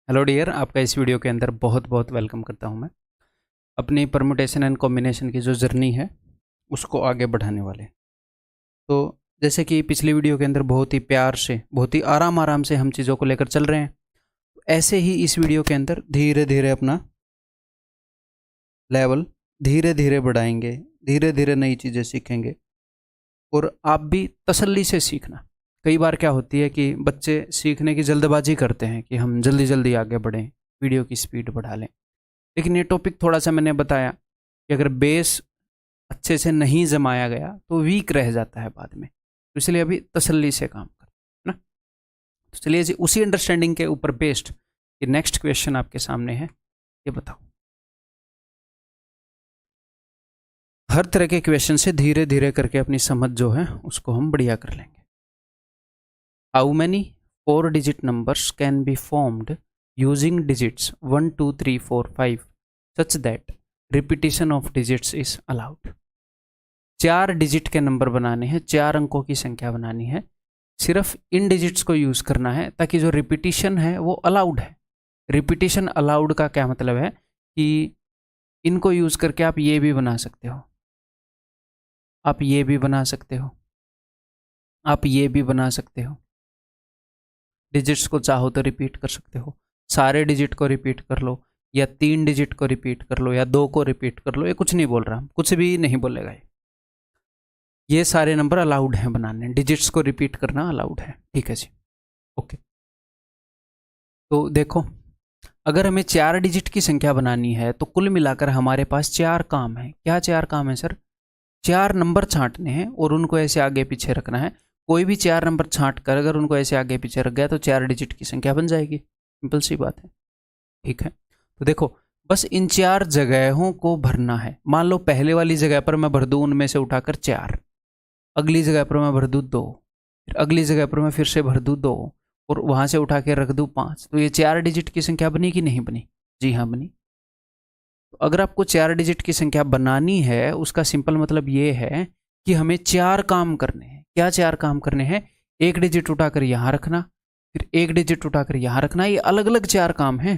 Hello dear, आपका इस video के अंदर बहुत बहुत वेलकम करता हूं मैं। अपनी परमुटेशन एंड कॉम्बिनेशन की जो जर्नी है उसको आगे बढ़ाने वाले। तो जैसे कि पिछली वीडियो के अंदर बहुत ही प्यार से, बहुत ही आराम आराम से हम चीज़ों को लेकर चल रहे हैं, ऐसे ही इस वीडियो के अंदर धीरे धीरे अपना लेवल धीरे धीरे बढ़ाएंगे, धीरे धीरे नई चीज़ें सीखेंगे। और आप भी तसल्ली से सीखना। कई बार क्या होती है कि बच्चे सीखने की जल्दबाजी करते हैं कि हम जल्दी जल्दी आगे बढ़ें, वीडियो की स्पीड बढ़ा लें। लेकिन ये टॉपिक थोड़ा सा मैंने बताया कि अगर बेस अच्छे से नहीं जमाया गया तो वीक रह जाता है बाद में। तो इसलिए अभी तसल्ली से काम कर, है ना। तो चलिए जी, उसी अंडरस्टैंडिंग के ऊपर बेस्ड ये नेक्स्ट क्वेश्चन आपके सामने है। ये बताओ, हर तरह के क्वेश्चन से धीरे धीरे करके अपनी समझ जो है उसको हम बढ़िया कर लेंगे। How many 4 digit numbers can be formed using digits 1 2 3 4 5 such that repetition of digits is allowed. 4 digit के नंबर बनाने हैं, 4 अंकों की संख्या बनानी है। सिर्फ इन डिजिट्स को यूज करना है ताकि जो रिपीटिशन है वो अलाउड है। रिपीटिशन अलाउड का क्या मतलब है कि इनको यूज करके आप ये भी बना सकते हो, आप ये भी बना सकते हो, आप ये भी बना सकते हो। डिजिट्स को चाहो तो रिपीट कर सकते हो, सारे डिजिट को रिपीट कर लो, या 3 डिजिट को रिपीट कर लो, या 2 को रिपीट कर लो। ये कुछ नहीं बोल रहा, कुछ भी नहीं बोलेगा ये सारे नंबर अलाउड हैं बनाने, डिजिट्स को रिपीट करना अलाउड है। ठीक है जी, ओके। तो देखो, अगर हमें 4 डिजिट की संख्या बनानी है तो कुल मिलाकर हमारे पास 4 काम है। क्या 4 काम है सर? 4 नंबर छांटने हैं और उनको ऐसे आगे पीछे रखना है। कोई भी 4 नंबर छांट कर अगर उनको ऐसे आगे पीछे रख गया तो 4 डिजिट की संख्या बन जाएगी। सिंपल सी बात है, ठीक है। तो देखो, बस इन 4 जगहों को भरना है। मान लो पहले वाली जगह पर मैं भर दूं उनमें से उठाकर 4, अगली जगह पर मैं भर दूँ 2, फिर अगली जगह पर मैं फिर से भर दूँ 2, और वहाँ से उठा के रख दूँ 5। तो ये 4 डिजिट की संख्या बनी कि नहीं बनी? जी हाँ, बनी। तो अगर आपको 4 डिजिट की संख्या बनानी है उसका सिंपल मतलब ये है कि हमें 4 काम करने हैं। क्या 4 काम करने हैं? 1 डिजिट उठाकर यहाँ रखना, फिर 1 डिजिट उठाकर यहाँ रखना। ये अलग अलग 4 काम हैं।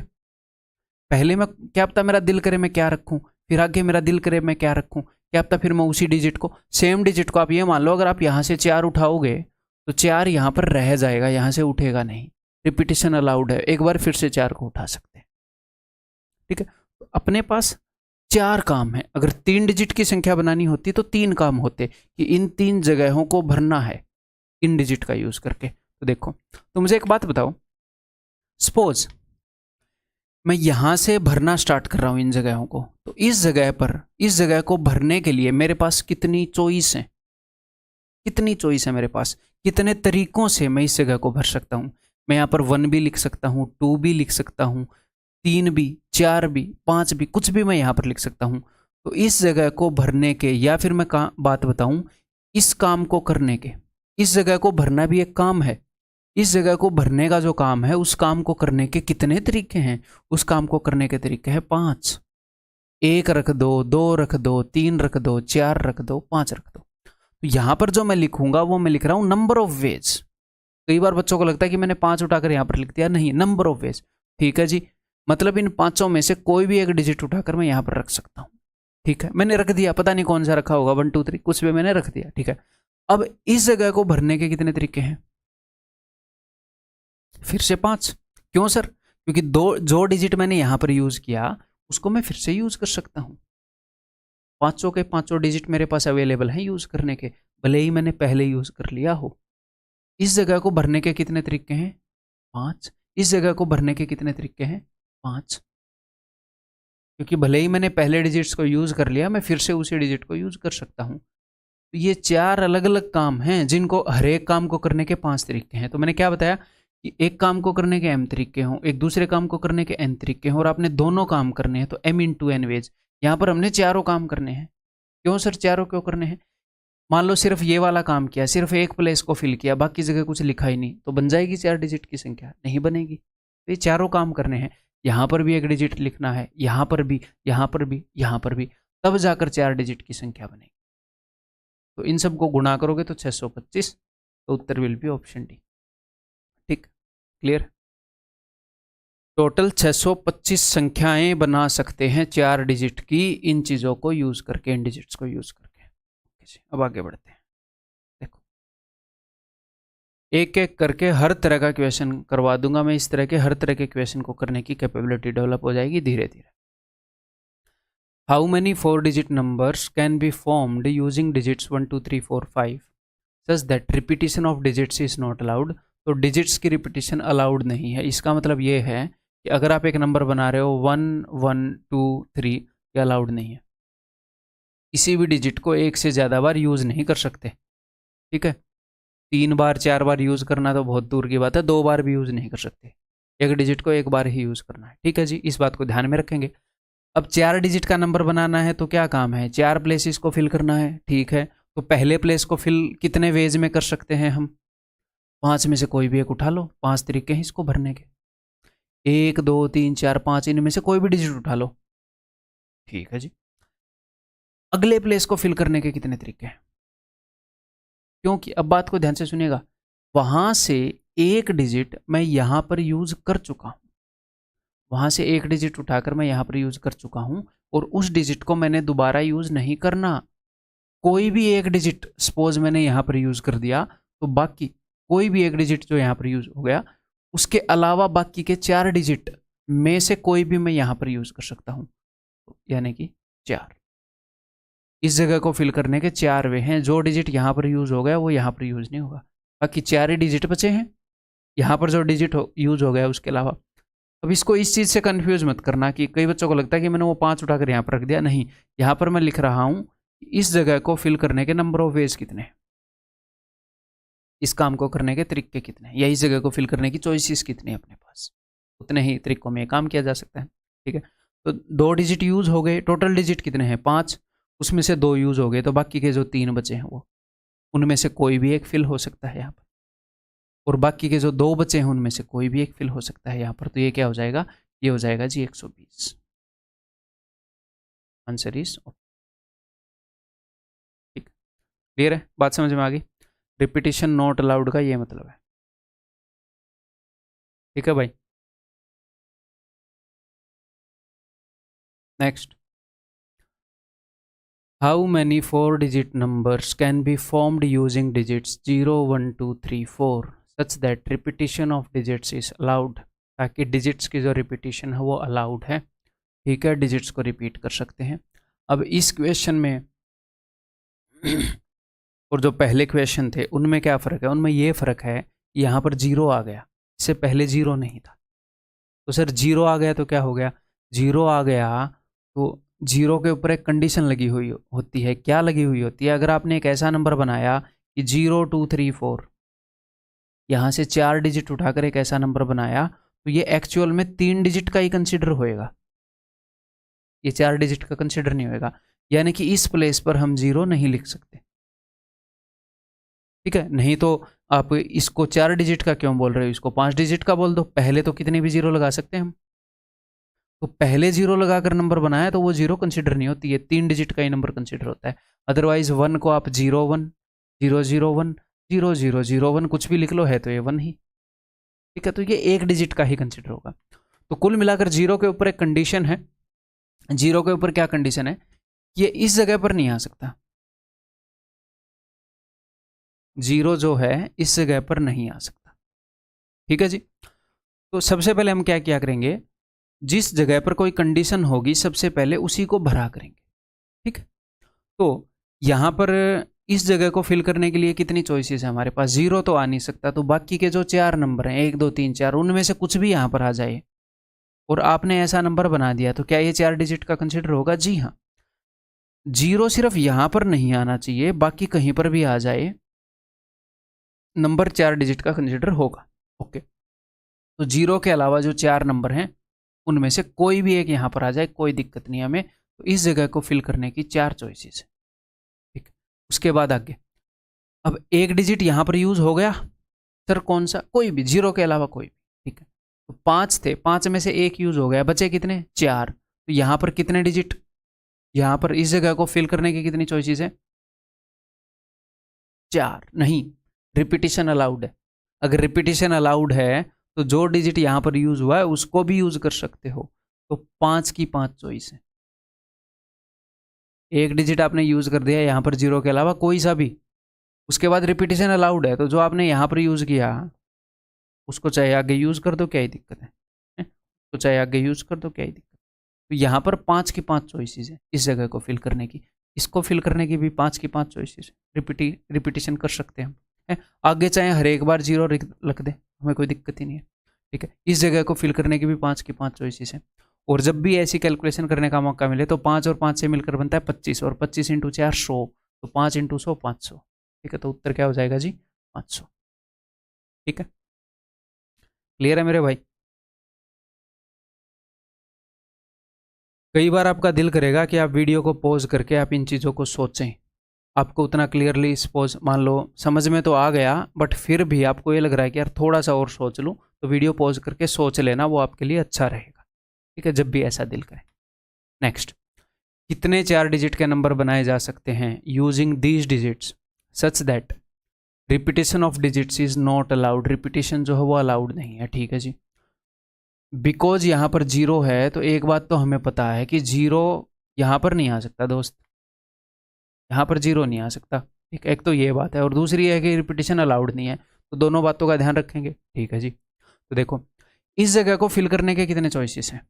पहले मैं, क्या पता मेरा दिल करे मैं क्या रखूँ, फिर आगे मेरा दिल करे मैं क्या रखूँ, क्या पता फिर मैं उसी डिजिट को, सेम डिजिट को, आप ये मान लो अगर आप यहाँ से 4 उठाओगे तो 4 यहाँ पर रह जाएगा, यहाँ से उठेगा नहीं। रिपीटिशन अलाउड है, एक बार फिर से 4 को उठा सकते हैं। ठीक है, तो अपने पास 4 काम है। अगर 3 डिजिट की संख्या बनानी होती तो 3 काम होते कि इन 3 जगहों को भरना है इन डिजिट का यूज करके। तो देखो, तो मुझे एक बात बताओ, सपोज मैं यहां से भरना स्टार्ट कर रहा हूं इन जगहों को, तो इस जगह पर, इस जगह को भरने के लिए मेरे पास कितनी चॉइस है? कितनी चॉइस है मेरे पास? कितने तरीकों से मैं इस जगह को भर सकता हूं? मैं यहाँ पर 1 भी लिख सकता हूँ, 2 भी लिख सकता हूँ, 3 भी, 4 भी, 5 भी, कुछ भी मैं यहाँ पर लिख सकता हूँ। तो इस जगह को भरने के, या फिर मैं बात बताऊं, इस काम को करने के, इस जगह को भरना भी एक काम है। इस जगह को भरने का जो काम है उस काम को करने के कितने तरीके हैं? उस काम को करने के तरीके हैं 5। 1 रख दो, 2 रख दो, 3 रख दो, 4 रख दो, 5 रख दो। तो यहां पर जो मैं लिखूंगा वो मैं लिख रहा हूं नंबर ऑफ वेज। कई बार बच्चों को लगता है कि मैंने 5 उठाकर यहां पर लिख दिया, नहीं, नंबर ऑफ वेज। ठीक है जी, मतलब इन 5 में से कोई भी एक डिजिट उठाकर मैं यहां पर रख सकता हूं। ठीक है, मैंने रख दिया, पता नहीं कौन सा रखा होगा, 1 2 3 कुछ भी मैंने रख दिया। ठीक है, अब इस जगह को भरने के कितने तरीके हैं? फिर से 5। क्यों सर? क्योंकि जो डिजिट मैंने यहां पर यूज किया उसको मैं फिर से यूज कर सकता हूं। पांचों के पांचों डिजिट मेरे पास अवेलेबल हैं यूज करने के, भले ही मैंने पहले यूज कर लिया हो। इस जगह को भरने के कितने तरीके हैं? 5। इस जगह को भरने के कितने तरीके हैं? 5। क्योंकि भले ही मैंने पहले डिजिट्स को यूज कर लिया, मैं फिर से उसी डिजिट को यूज कर सकता हूं। तो ये 4 अलग अलग काम हैं जिनको, हर एक काम को करने के 5 तरीके हैं। तो मैंने क्या बताया कि एक काम को करने के m तरीके हों, एक दूसरे काम को करने के n तरीके हों, और आपने दोनों काम करने हैं तो m इंटू n वेज। यहाँ पर हमने चारों काम करने हैं। क्यों सर चारों क्यों करने हैं? मान लो सिर्फ ये वाला काम किया, सिर्फ एक प्लेस को फिल किया, बाकी जगह कुछ लिखा ही नहीं, तो बन जाएगी 4 डिजिट की संख्या? नहीं बनेगी। तो ये चारों काम करने हैं। यहाँ पर भी एक डिजिट लिखना है, यहाँ पर भी, यहाँ पर भी, यहाँ पर भी, तब जाकर 4 डिजिट की संख्या बनेगी। तो इन सबको गुणा करोगे तो 625। तो उत्तर विल बी ऑप्शन डी। ठीक, क्लियर? टोटल 625 संख्याएं बना सकते हैं 4 डिजिट की, इन चीज़ों को यूज़ करके, इन डिजिट्स को यूज़ करके। अब आगे बढ़ते हैं। देखो, एक एक करके हर तरह का क्वेश्चन करवा दूंगा मैं। इस तरह के हर तरह के क्वेश्चन को करने की कैपेबिलिटी डेवलप हो जाएगी धीरे धीरे। How many 4 digit numbers can be formed using digits 1 2 3 4 5 such that repetition of digits is not allowed. तो डिजिट्स की रिपीटिशन अलाउड नहीं है। इसका मतलब ये है कि अगर आप एक नंबर बना रहे हो 1 1 2 3, ये अलाउड नहीं है। किसी भी डिजिट को एक से ज़्यादा बार यूज़ नहीं कर सकते, ठीक है। 3 बार 4 बार यूज़ करना तो बहुत दूर की बात है, 2 बार भी यूज़ नहीं कर सकते। एक डिजिट को एक बार ही यूज़ करना है, ठीक है जी। इस बात को ध्यान में रखेंगे। अब 4 डिजिट का नंबर बनाना है तो क्या काम है, 4 प्लेसेस को फिल करना है, ठीक है। तो पहले प्लेस को फिल कितने वेज में कर सकते हैं हम, 5 में से कोई भी एक उठा लो। 5 तरीके हैं इसको भरने के, 1 2 3 4 5, इनमें से कोई भी डिजिट उठा लो, ठीक है जी। अगले प्लेस को फिल करने के कितने तरीके हैं, क्योंकि अब बात को ध्यान से सुनिएगा, वहां से एक डिजिट मैं यहां पर यूज कर चुका हूं, वहां से एक डिजिट उठाकर मैं यहां पर यूज कर चुका हूं, और उस डिजिट को मैंने दोबारा यूज नहीं करना। कोई भी एक डिजिट सपोज मैंने यहां पर यूज कर दिया, तो बाकी कोई भी एक डिजिट जो यहां पर यूज हो गया, उसके अलावा बाकी के 4 डिजिट में से कोई भी मैं यहां पर यूज कर सकता हूं, यानी कि 4। इस जगह को फिल करने के 4 वे हैं। जो डिजिट यहां पर यूज हो गया वो यहां पर यूज नहीं होगा, बाकी 4 ही डिजिट बचे हैं। यहां पर जो डिजिट यूज हो गया उसके अलावा। अब इसको इस चीज़ से कंफ्यूज मत करना कि कई बच्चों को लगता है कि मैंने वो 5 उठाकर यहाँ पर रख दिया। नहीं, यहाँ पर मैं लिख रहा हूँ इस जगह को फिल करने के नंबर ऑफ वेज कितने हैं, इस काम को करने के तरीके कितने हैं, या इस जगह को फिल करने की चॉइसेस कितनी है अपने पास, उतने ही तरीकों में काम किया जा सकता है, ठीक है। तो 2 डिजिट यूज हो गए, टोटल डिजिट कितने हैं 5, उसमें से 2 यूज हो गए, तो बाकी के जो 3 बचे हैं वो, उनमें से कोई भी एक फिल हो सकता है यहाँ पर, और बाकी के जो 2 बचे हैं उनमें से कोई भी एक फिल हो सकता है यहाँ पर। तो ये क्या हो जाएगा, ये हो जाएगा जी 120। आंसर इज ठीक। क्लियर है, बात समझ में आ गई। रिपीटिशन नॉट अलाउड का ये मतलब है, ठीक है भाई। Next, how many 4 digit numbers can be formed using digits 0 1 2 3 4 such that repetition of digits is allowed. ताकि डिजिट्स की जो रिपीटिशन है वो अलाउड है, ठीक है, डिजिट्स को रिपीट कर सकते हैं। अब इस क्वेश्चन में और जो पहले क्वेश्चन थे उनमें क्या फ़र्क है, उनमें ये फ़र्क है यहाँ पर 0 आ गया, इससे पहले 0 नहीं था। तो सर 0 आ गया तो क्या हो गया, 0 आ गया तो 0 के ऊपर एक कंडीशन लगी हुई होती है। क्या लगी हुई होती है, अगर आपने एक ऐसा नंबर बनाया कि 0 2 3 4, यहाँ से 4 डिजिट उठाकर एक ऐसा नंबर बनाया, तो ये एक्चुअल में 3 डिजिट का ही कंसिडर होएगा, ये 4 डिजिट का कंसिडर नहीं होएगा। यानी कि इस प्लेस पर हम 0 नहीं लिख सकते, ठीक है। नहीं तो आप इसको 4 डिजिट का क्यों बोल रहे हो, इसको 5 डिजिट का बोल दो, पहले तो कितने भी 0 लगा सकते हैं हम। तो पहले 0 लगाकर नंबर बनाया तो वो 0 कंसिडर नहीं होती है, 3 डिजिट का ही नंबर कंसिडर होता है। अदरवाइज 1 को आप 0 1 0 0 1 0 0 0 1 कुछ भी लिख लो, है तो ये 1 ही, ठीक है। तो ये एक डिजिट का ही कंसिडर होगा। तो कुल मिलाकर 0 के ऊपर एक कंडीशन है। 0 के ऊपर क्या कंडीशन है, ये इस जगह पर नहीं आ सकता, 0 जो है इस जगह पर नहीं आ सकता, ठीक है जी। तो सबसे पहले हम क्या क्या करेंगे, जिस जगह पर कोई कंडीशन होगी सबसे पहले उसी को भरा करेंगे, ठीक है। तो यहाँ पर इस जगह को फिल करने के लिए कितनी चॉइसेस है हमारे पास, 0 तो आ नहीं सकता, तो बाकी के जो 4 नंबर हैं 1 2 3 4, उनमें से कुछ भी यहाँ पर आ जाए और आपने ऐसा नंबर बना दिया, तो क्या ये 4 डिजिट का कंसिडर होगा, जी हाँ। 0 सिर्फ यहाँ पर नहीं आना चाहिए, बाकी कहीं पर भी आ जाए नंबर 4 डिजिट का कंसिडर होगा, ओके। तो 0 के अलावा जो 4 नंबर हैं उनमें से कोई भी एक यहाँ पर आ जाए, कोई दिक्कत नहीं हमें। तो इस जगह को फिल करने की 4 चॉइसेस है, ठीक। उसके बाद आगे, अब एक डिजिट यहाँ पर यूज हो गया, सर कौन सा, कोई भी, 0 के अलावा कोई भी, ठीक है। तो 5 थे, 5 में से एक यूज हो गया, बचे कितने, 4। तो यहाँ पर कितने डिजिट, यहाँ पर इस जगह को फिल करने की कितनी चॉइसेस है, 4 नहीं, रिपीटिशन अलाउड है। अगर रिपीटिशन अलाउड है तो जो डिजिट यहाँ पर यूज हुआ है उसको भी यूज कर सकते हो। तो 5 की 5 चॉइस है। एक डिजिट आपने यूज कर दिया यहाँ पर 0 के अलावा कोई सा भी, उसके बाद रिपीटिशन अलाउड है, तो जो आपने यहाँ पर यूज किया उसको चाहे आगे यूज कर दो, क्या ही दिक्कत है? तो चाहे आगे यूज कर दो, क्या ही दिक्कत। तो यहाँ पर 5 की 5 चॉइसेस है इस जगह को फिल करने की, इसको फिल करने की भी 5 की 5 चॉइसेस है। रिपीटिशन कर सकते हैं हम, है? आगे चाहे हर एक बार 0 रख दे, हमें कोई दिक्कत ही नहीं है, ठीक है। इस जगह को फिल करने की भी 5 की 5 चॉइसेस है। और जब भी ऐसी कैलकुलेशन करने का मौका मिले तो 5 और 5 से मिलकर बनता है 25, और 25 इंटू 4 100, तो 5 इंटू 100 500, ठीक है। तो उत्तर क्या हो जाएगा जी? 500, ठीक है। क्लियर है मेरे भाई? कई बार आपका दिल करेगा कि आप वीडियो को पॉज करके आप इन चीज़ों को सोचें, आपको उतना क्लियरली सपोज मान लो समझ में तो आ गया, बट फिर भी आपको ये लग रहा है कि यार थोड़ा सा और सोच लूँ, तो वीडियो पॉज करके सोच लेना, वो आपके लिए अच्छा रहेगा, ठीक है, जब भी ऐसा दिल करे। नेक्स्ट, कितने 4 डिजिट के नंबर बनाए जा सकते हैं using these digits such that repetition of digits is not allowed. Repetition जो है वो अलाउड नहीं है, ठीक है जी। बिकॉज यहाँ पर 0 है, तो एक बात तो हमें पता है कि 0 यहाँ पर नहीं आ सकता दोस्त, यहाँ पर 0 नहीं आ सकता, ठीक है। एक तो ये बात है, और दूसरी है कि रिपीटेशन अलाउड नहीं है, तो दोनों बातों का ध्यान रखेंगे, ठीक है जी। तो देखो, इस जगह को फिल करने के कितने चॉइसेस हैं?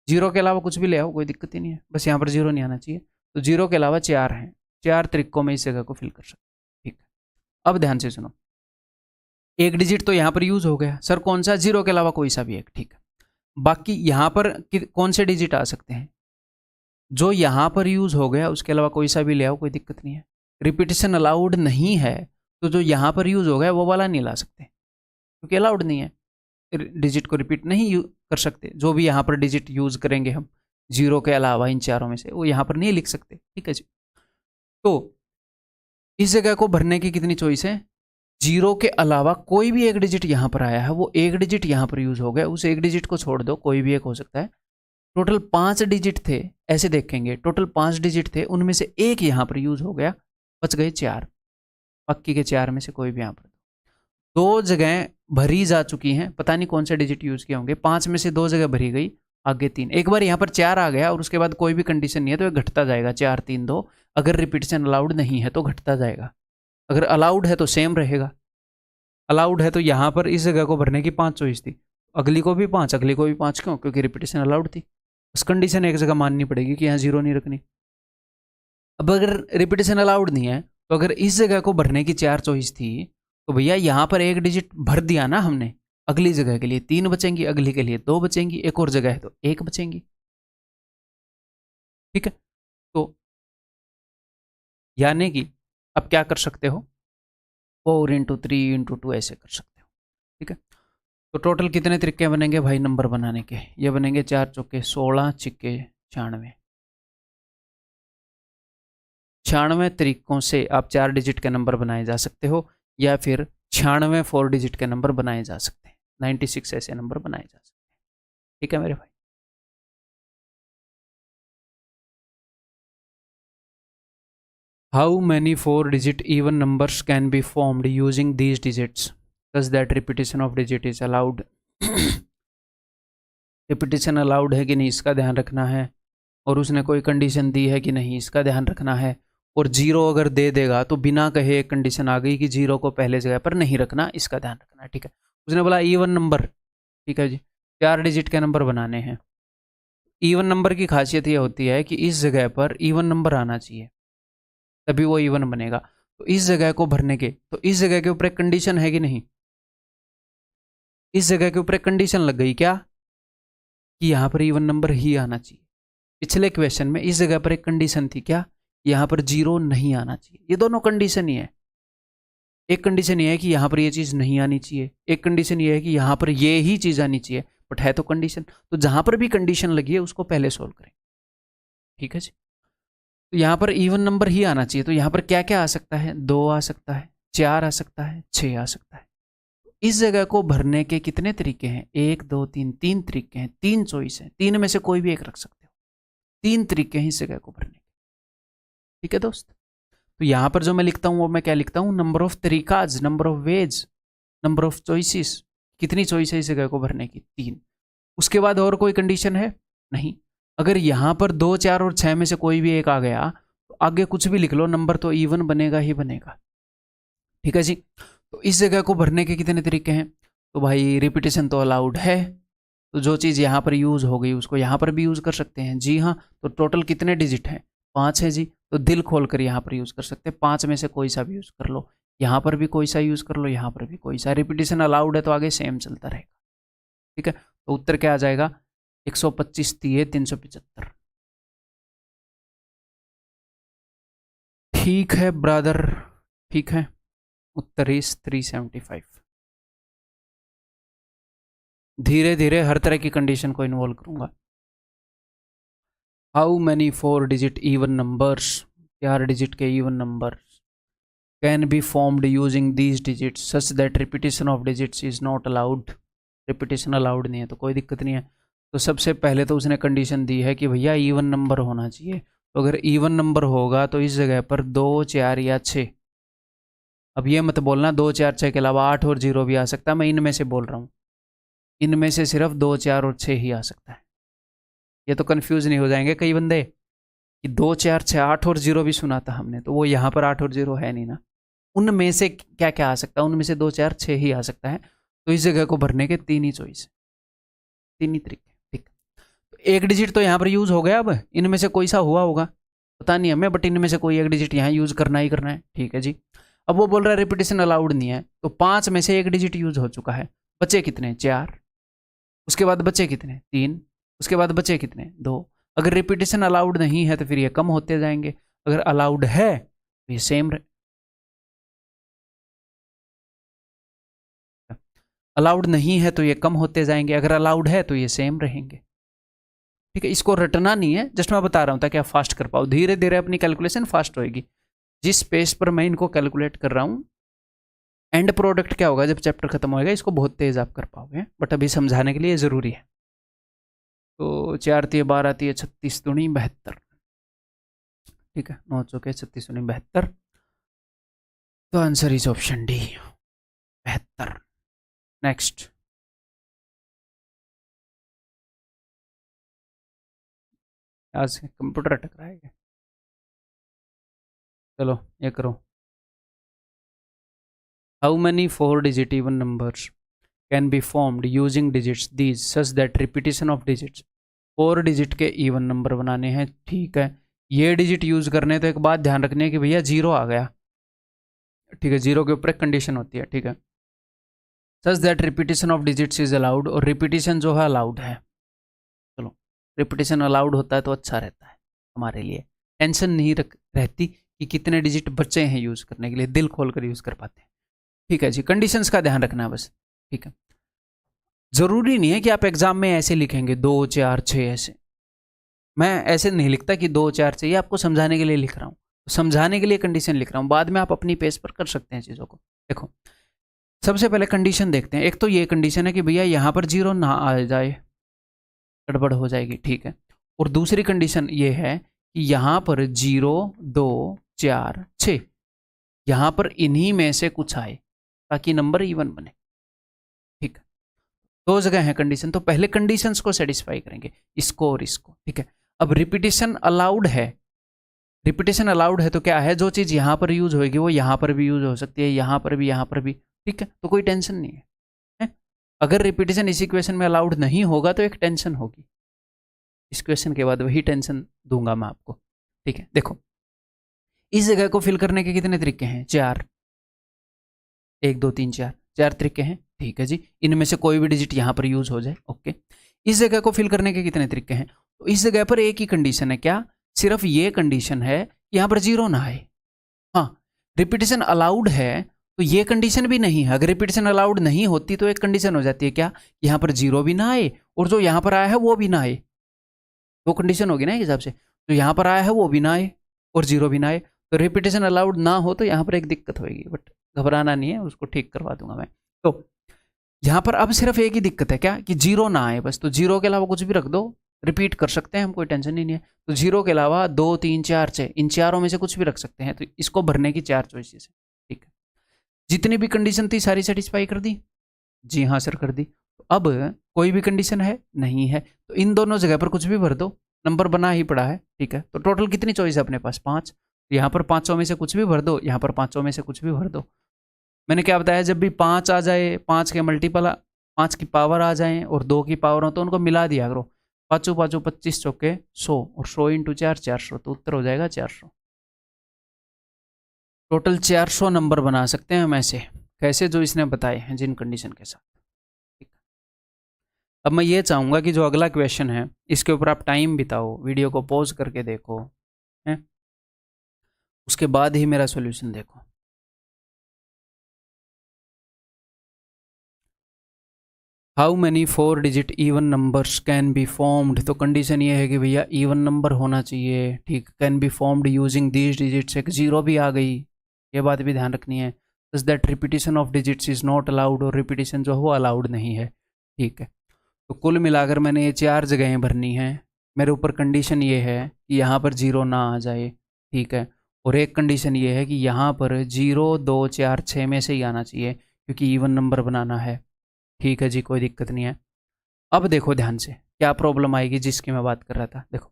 0 के अलावा कुछ भी ले आओ, कोई दिक्कत ही नहीं है, बस यहाँ पर 0 नहीं आना चाहिए। तो 0 के अलावा 4 हैं, 4 तरीकों में इस जगह को फिल कर सकते, ठीक है। अब ध्यान से सुनो, एक डिजिट तो यहाँ पर यूज हो गया, सर कौन सा? 0 के अलावा कोई सा भी एक, ठीक है। बाकी यहाँ पर कौन से डिजिट आ सकते हैं? जो यहाँ पर यूज हो गया उसके अलावा कोई सा भी ले आओ, कोई दिक्कत नहीं है। रिपीटिशन अलाउड नहीं है, तो जो यहाँ पर यूज हो गया वो वाला नहीं ला सकते, क्योंकि अलाउड नहीं है, डिजिट को रिपीट नहीं कर सकते। जो भी यहाँ पर डिजिट यूज करेंगे हम 0 के अलावा इन चारों में से, वो यहाँ पर नहीं लिख सकते, ठीक है जी। तो इस जगह को भरने की कितनी चॉइस है? 0 के अलावा कोई भी एक डिजिट यहाँ पर आया है, वो एक डिजिट यहाँ पर यूज हो गया, उस एक डिजिट को छोड़ दो, कोई भी एक हो सकता है। टोटल 5 डिजिट थे, ऐसे देखेंगे टोटल 5 डिजिट थे, उनमें से एक यहाँ पर यूज हो गया, बच गए 4, बाकी के 4 में से कोई भी यहाँ पर 2 जगह भरी जा चुकी हैं, पता नहीं कौन से डिजिट यूज किए होंगे, 5 में से 2 जगह भरी गई, आगे 3। एक बार यहाँ पर 4 आ गया और उसके बाद कोई भी कंडीशन नहीं है तो ये घटता जाएगा, 4 3 2। अगर रिपीटिशन अलाउड नहीं है तो घटता जाएगा, अगर अलाउड है तो सेम रहेगा। अलाउड है तो यहाँ पर इस जगह को भरने की 5 चॉइस थी, अगली को भी 5, अगली को भी 5, क्यों? क्योंकि रिपीटिशन अलाउड थी। बस कंडीशन एक जगह माननी पड़ेगी कि यहाँ 0 नहीं रखनी। अब अगर रिपीटिशन अलाउड नहीं है, तो अगर इस जगह को भरने की 4 चॉइस थी, तो भैया यहाँ पर एक डिजिट भर दिया ना हमने, अगली जगह के लिए 3 बचेंगी, अगली के लिए 2 बचेंगी, एक और जगह है तो 1 बचेंगी, ठीक है। तो यानी कि अब क्या कर सकते हो, 4 इंटू 3 इंटू 2 ऐसे कर सकते हो, ठीक है। तो टोटल कितने तरीके बनेंगे भाई नंबर बनाने के? ये बनेंगे 4 चौके 16, छिक्के 96। 96 तरीकों से आप 4 डिजिट के नंबर बनाए जा सकते हो, या फिर 96 4 डिजिट के नंबर बनाए जा सकते हैं, 96 ऐसे नंबर बनाए जा सकते हैं, ठीक है मेरे भाई। How many 4 digit even numbers can be formed using these digits such that repetition of digit is allowed. Repetition allowed है कि नहीं इसका ध्यान रखना है, और उसने कोई कंडीशन दी है कि नहीं इसका ध्यान रखना है। और 0 अगर दे देगा तो बिना कहे एक कंडीशन आ गई कि 0 को पहले जगह पर नहीं रखना, इसका ध्यान रखना है, ठीक है। उसने बोला इवन नंबर, ठीक है जी, 4 डिजिट के नंबर बनाने हैं। इवन नंबर की खासियत यह होती है कि इस जगह पर इवन नंबर आना चाहिए, तभी वो इवन बनेगा। तो इस जगह को भरने के, तो इस जगह के ऊपर एक कंडीशन है कि नहीं? इस जगह के ऊपर एक कंडीशन लग गई क्या, कि यहाँ पर इवन नंबर ही आना चाहिए। पिछले क्वेश्चन में इस जगह पर एक कंडीशन थी क्या, यहाँ पर 0 नहीं आना चाहिए। ये दोनों कंडीशन ही है, एक कंडीशन ये है कि यहाँ पर ये चीज़ नहीं आनी चाहिए, एक कंडीशन ये है कि यहाँ पर ये ही चीज़ आनी चाहिए, बट है तो कंडीशन। तो जहाँ पर भी कंडीशन लगी है उसको पहले सोल्व करें, ठीक है जी। तो यहाँ पर इवन नंबर ही आना चाहिए, तो यहाँ पर क्या क्या आ सकता है? 2 आ सकता है, 4 आ सकता है, 6 आ सकता है। इस जगह को भरने के कितने तरीके हैं? 1 2 3, 3 तरीके हैं, 3 चॉइस हैं, 3 में से कोई भी एक रख सकते हो, 3 तरीके हैं इस जगह को भरने के, ठीक है दोस्त। तो यहाँ पर जो मैं लिखता हूँ वो मैं क्या लिखता हूँ? नंबर ऑफ तरीकाज, number of ways, number of choices, कितनी चॉइस है इस जगह को भरने की? 3। उसके बाद और कोई कंडीशन है? नहीं। अगर यहाँ पर 2, 4 और 6 में से कोई भी एक आ गया तो आगे कुछ भी लिख लो, नंबर तो इवन बनेगा ही बनेगा। ठीक है जी। तो इस जगह को भरने के कितने तरीके हैं? तो भाई रिपीटेशन तो अलाउड है, तो जो चीज़ यहाँ पर यूज़ हो गई उसको यहाँ पर भी यूज़ कर सकते हैं। जी हाँ। तो टोटल कितने डिजिट हैं? 5 है जी। तो दिल खोल कर यहाँ पर यूज़ कर सकते हैं, 5 में से कोई सा भी यूज़ कर लो, यहाँ पर भी कोई सा यूज़ कर लो, यहाँ पर भी कोई सा। रिपीटेशन अलाउड है तो आगे सेम चलता रहेगा। ठीक है। तो उत्तर क्या आ जाएगा? 125 3 375। ठीक है ब्रदर, ठीक है। उत्तर इज 375। धीरे धीरे हर तरह की कंडीशन को इन्वॉल्व करूंगा। How many 4 digit even numbers, 4 digit के even numbers can be formed using these digits such that repetition of digits is not allowed. Repetition allowed नहीं है तो कोई दिक्कत नहीं है। तो सबसे पहले तो उसने कंडीशन दी है कि भैया इवन नंबर होना चाहिए। तो अगर इवन नंबर होगा तो इस जगह पर 2, 4 या 6। अब ये मत बोलना 2, 4, 6 के अलावा 8 और 0 भी आ सकता है, मैं इनमें से बोल रहा हूँ। इनमें से सिर्फ 2, 4 और 6 ही आ सकता है। ये तो कंफ्यूज नहीं हो जाएंगे कई बंदे कि 2, 4, 6, 8 और 0 भी सुना था हमने, तो वो यहाँ पर 8 और 0 है नहीं ना। उनमें से क्या क्या आ सकता है? उनमें से 2, 4, 6 ही आ सकता है। तो इस जगह को भरने के 3 ही चॉइस, 3 ही तरीके। ठीक। तो एक डिजिट तो यहाँ पर यूज हो गया, अब इनमें से कोई सा हुआ होगा पता नहीं हमें, बट इनमें से कोई एक डिजिट यहाँ यूज करना ही करना है। ठीक है जी। अब वो बोल रहा है रिपीटेशन अलाउड नहीं है, तो 5 में से एक डिजिट यूज हो चुका है, बचे कितने? 4। उसके बाद बचे कितने? 3। उसके बाद बचे कितने? 2। अगर रिपीटेशन अलाउड नहीं है तो फिर ये कम होते जाएंगे, अगर अलाउड है तो ये सेम अलाउड नहीं है तो ये कम होते जाएंगे, अगर अलाउड है तो ये सेम रहेंगे। ठीक है। इसको रटना नहीं है, जस्ट मैं बता रहा हूँ ताकि आप फास्ट कर पाओ। धीरे धीरे अपनी कैलकुलेशन फास्ट होएगी। जिस पेज पर मैं इनको कैलकुलेट कर रहा हूँ, एंड प्रोडक्ट क्या होगा जब चैप्टर खत्म होएगा, इसको बहुत तेज आप कर पाओगे, बट अभी समझाने के लिए ज़रूरी है। तो 4 3 12 3 36 दूनी 72। ठीक है, 9 चौके 36 दूनी 72। तो answer is option D, 72। Next. आज कंप्यूटर अटक रहा है। चलो ये करो। How many 4 digit even numbers can be formed using digits these such that repetition of digits. 4 digit के इवन नंबर बनाने हैं। ठीक है। ये डिजिट यूज करने तो एक बात ध्यान रखनी है कि भैया 0 आ गया। ठीक है, 0 के ऊपर एक कंडीशन होती है। ठीक है। Such that repetition of digits is allowed, और रिपीटेशन जो है अलाउड है। चलो, रिपीटेशन अलाउड होता है तो अच्छा रहता है हमारे लिए, टेंशन नहीं रहती कि कितने डिजिट बचे हैं यूज करने के लिए, दिल खोल कर यूज कर पाते हैं। ठीक है जी। कंडीशंस का ध्यान रखना है बस। ठीक है। जरूरी नहीं है कि आप एग्जाम में ऐसे लिखेंगे 2 4 6 ऐसे। मैं ऐसे नहीं लिखता कि 2 4 6, ये आपको समझाने के लिए लिख रहा हूँ, समझाने के लिए कंडीशन लिख रहा हूँ। बाद में आप अपनी पेज पर कर सकते हैं चीज़ों को। देखो, सबसे पहले कंडीशन देखते हैं। एक तो ये कंडीशन है कि भैया यहाँ पर 0 ना आ जाए, गड़बड़ हो जाएगी। ठीक है। और दूसरी कंडीशन ये है कि यहाँ पर 0 2 4 6, यहाँ पर इन्हीं में से कुछ आए ताकि नंबर इवन बने। ठीक है। 2 जगह है कंडीशन, तो पहले कंडीशंस को सेटिस्फाई करेंगे, इसको और इसको। ठीक है। अब रिपीटेशन अलाउड है, रिपीटेशन अलाउड है तो क्या है, जो चीज़ यहाँ पर यूज होगी वो यहाँ पर भी यूज हो सकती है, यहाँ पर भी, यहाँ पर भी। ठीक है। तो कोई टेंशन नहीं है। अगर रिपीटेशन इस इक्वेशन में अलाउड नहीं होगा तो एक टेंशन होगी। इस क्वेश्चन के बाद वही टेंशन दूंगा मैं आपको। ठीक है। देखो, इस जगह को फिल करने के कितने तरीके हैं? 4। 1 2 3 4, 4 तरीके हैं। ठीक है जी। इनमें से कोई भी डिजिट यहाँ पर यूज हो जाए, ओके। इस जगह को फिल करने के कितने तरीके हैं? तो इस जगह पर एक ही कंडीशन है। क्या? सिर्फ ये कंडीशन है कि यहाँ पर 0 ना आए। हाँ, रिपीटेशन अलाउड है तो ये कंडीशन भी नहीं है। अगर रिपीटेशन अलाउड नहीं होती तो एक कंडीशन हो जाती है, क्या? यहाँ पर 0 भी ना आए और जो यहाँ पर आया है वो भी ना आए। 2 कंडीशन होगी ना एक हिसाब से। तो यहाँ पर आया है वो भी ना आए और 0 भी ना आए, तो रिपीटेशन अलाउड ना हो तो यहाँ पर एक दिक्कत होगी, बट घबराना नहीं है, उसको ठीक करवा दूंगा मैं। तो यहाँ पर अब सिर्फ एक ही दिक्कत है, क्या? कि 0 ना आए बस। तो 0 के अलावा कुछ भी रख दो, रिपीट कर सकते हैं हम, कोई टेंशन ही नहीं है। तो 0 के अलावा 2 3 4 6, इन चारों में से कुछ भी रख सकते हैं। तो इसको भरने की 4 चॉइसेस है। ठीक है। जितनी भी कंडीशन थी सारी सेटिस्फाई कर दी। जी हाँ सर कर दी। तो अब कोई भी कंडीशन है नहीं है, तो इन दोनों जगह पर कुछ भी भर दो, नंबर बना ही पड़ा है। ठीक है, तो टोटल कितनी चॉइस है अपने पास? 5। यहाँ पर पाँचों में से कुछ भी भर दो, यहाँ पर पाँचों में से कुछ भी भर दो। मैंने क्या बताया, जब भी 5 आ जाए, 5 के मल्टीपल 5 की पावर आ जाए और 2 की पावर हो तो उनको मिला दिया करो। पाँचों पाँचों 25 चौके 100 और 100 इंटू 4 400, तो उत्तर हो जाएगा 400। टोटल 400 नंबर बना सकते हैं हम ऐसे। कैसे? जो इसने बताए हैं जिन कंडीशन के साथ। ठीक। अब मैं ये चाहूंगा कि जो अगला क्वेश्चन है इसके ऊपर आप टाइम बिताओ, वीडियो को पॉज करके देखो, है उसके बाद ही मेरा सॉल्यूशन देखो। How many 4 digit even numbers can be formed? तो कंडीशन ये है कि भैया इवन नंबर होना चाहिए। ठीक, can be formed using these digits. एक जीरो भी आ गई, ये बात भी ध्यान रखनी है। Is that repetition of digits is not allowed, और रिपीटिशन जो है वो अलाउड नहीं है। ठीक है, तो कुल मिलाकर मैंने ये 4 जगहें भरनी हैं। मेरे ऊपर कंडीशन ये है कि यहाँ पर जीरो ना आ जाए। ठीक है, और एक कंडीशन ये है कि यहाँ पर 0 2 4 6 में से ही आना चाहिए, क्योंकि इवन नंबर बनाना है। ठीक है जी, कोई दिक्कत नहीं है। अब देखो ध्यान से क्या प्रॉब्लम आएगी जिसकी मैं बात कर रहा था। देखो,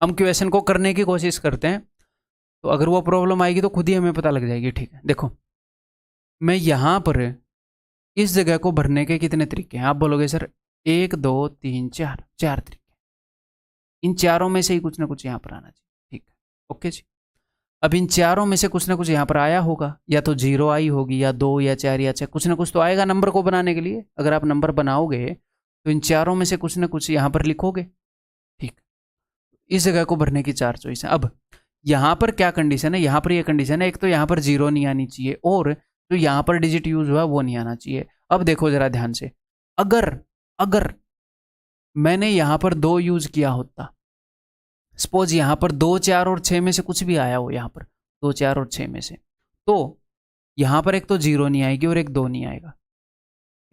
हम क्वेश्चन को करने की कोशिश करते हैं, तो अगर वो प्रॉब्लम आएगी तो खुद ही हमें पता लग जाएगी। ठीक है, देखो मैं यहाँ पर इस जगह को भरने के कितने तरीके हैं? आप बोलोगे सर 1 2 3 4, 4 तरीके। इन चारों में से ही कुछ ना कुछ यहाँ पर आना चाहिए। ठीक है, ओके जी। अब इन चारों में से कुछ ना कुछ यहाँ पर आया होगा, या तो 0 आई होगी, या 2 या 4 या 6, कुछ ना कुछ तो आएगा नंबर को बनाने के लिए। अगर आप नंबर बनाओगे तो इन चारों में से कुछ ना कुछ यहाँ पर लिखोगे। ठीक, इस जगह को भरने की 4 चॉइस है। अब यहाँ पर क्या कंडीशन है? यहाँ पर ये कंडीशन है, एक तो यहाँ पर 0 नहीं आनी चाहिए, और जो यहाँ पर डिजिट यूज हुआ वो नहीं आना चाहिए। अब देखो जरा ध्यान से, अगर अगर मैंने यहाँ पर 2 यूज किया होता, सपोज यहाँ पर 2 4 और 6 में से कुछ भी आया हो, यहाँ पर 2 4 और 6 में से, तो यहाँ पर एक तो 0 नहीं आएगी और एक 2 नहीं आएगा।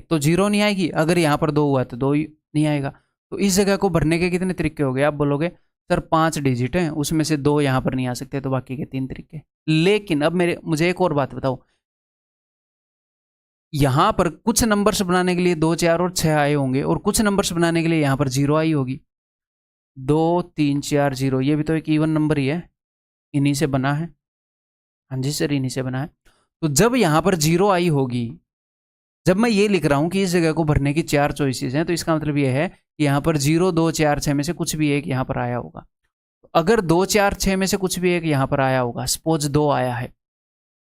एक तो 0 नहीं आएगी, अगर यहाँ पर 2 हुआ तो 2 नहीं आएगा। तो इस जगह को भरने के कितने तरीके हो गए? आप बोलोगे सर 5 डिजिट हैं, उसमें से 2 यहाँ पर नहीं आ सकते, तो बाकी के 3 तरीके। लेकिन अब मुझे एक और बात बताओ, यहाँ पर कुछ नंबर्स बनाने के लिए 2 4 और 6 आए होंगे, और कुछ नंबर्स बनाने के लिए यहाँ पर 0 आई होगी। 2 3 4 0, ये भी तो एक इवन नंबर ही है, इन्हीं से बना है। हाँ जी सर, इन्हीं से बना है। तो जब यहाँ पर 0 आई होगी, जब मैं ये लिख रहा हूँ कि इस जगह को भरने की 4 चॉइसेस हैं, तो इसका मतलब ये है कि यहाँ पर 0 2 4 6 में से कुछ भी एक यहाँ पर आया होगा। अगर 2 4 6 में से कुछ भी एक यहाँ पर आया होगा, सपोज 2 आया है,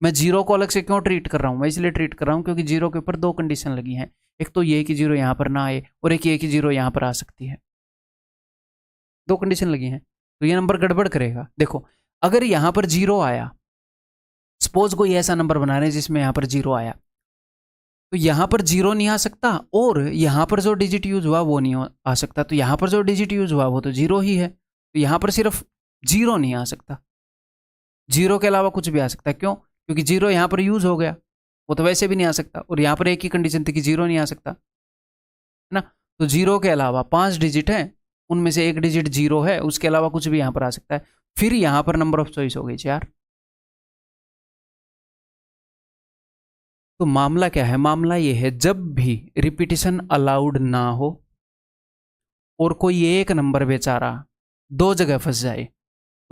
मैं 0 को अलग से क्यों ट्रीट कर रहा हूँ? मैं इसलिए ट्रीट कर रहा हूँ क्योंकि 0 के ऊपर 2 कंडीशन लगी हैं। एक तो ये कि 0 यहाँ पर ना आए, और एक ये कि 0 यहाँ पर आ सकती है। 2 कंडीशन लगी हैं, तो ये नंबर गड़बड़ करेगा। देखो, अगर यहाँ पर 0 आया, सपोज कोई ऐसा नंबर बना रहे हैं जिसमें यहाँ पर 0 आया, तो यहाँ पर 0 नहीं आ सकता, और यहाँ पर जो डिजिट यूज हुआ वो नहीं आ सकता। तो यहाँ पर जो डिजिट यूज हुआ वो तो 0 ही है, तो यहाँ पर सिर्फ 0 नहीं आ सकता। 0 के अलावा कुछ भी आ सकता है। क्यों? क्योंकि 0 यहाँ पर यूज हो गया, वो तो वैसे भी नहीं आ सकता, और यहाँ पर एक ही कंडीशन थी कि 0 नहीं आ सकता, है ना। तो 0 के अलावा 5 डिजिट हैं, उनमें से एक डिजिट 0 है, उसके अलावा कुछ भी यहाँ पर आ सकता है। फिर यहाँ पर नंबर ऑफ चॉइस हो गई 4। तो मामला क्या है? मामला ये है, जब भी रिपीटिशन अलाउड ना हो और कोई एक नंबर बेचारा 2 जगह फंस जाए,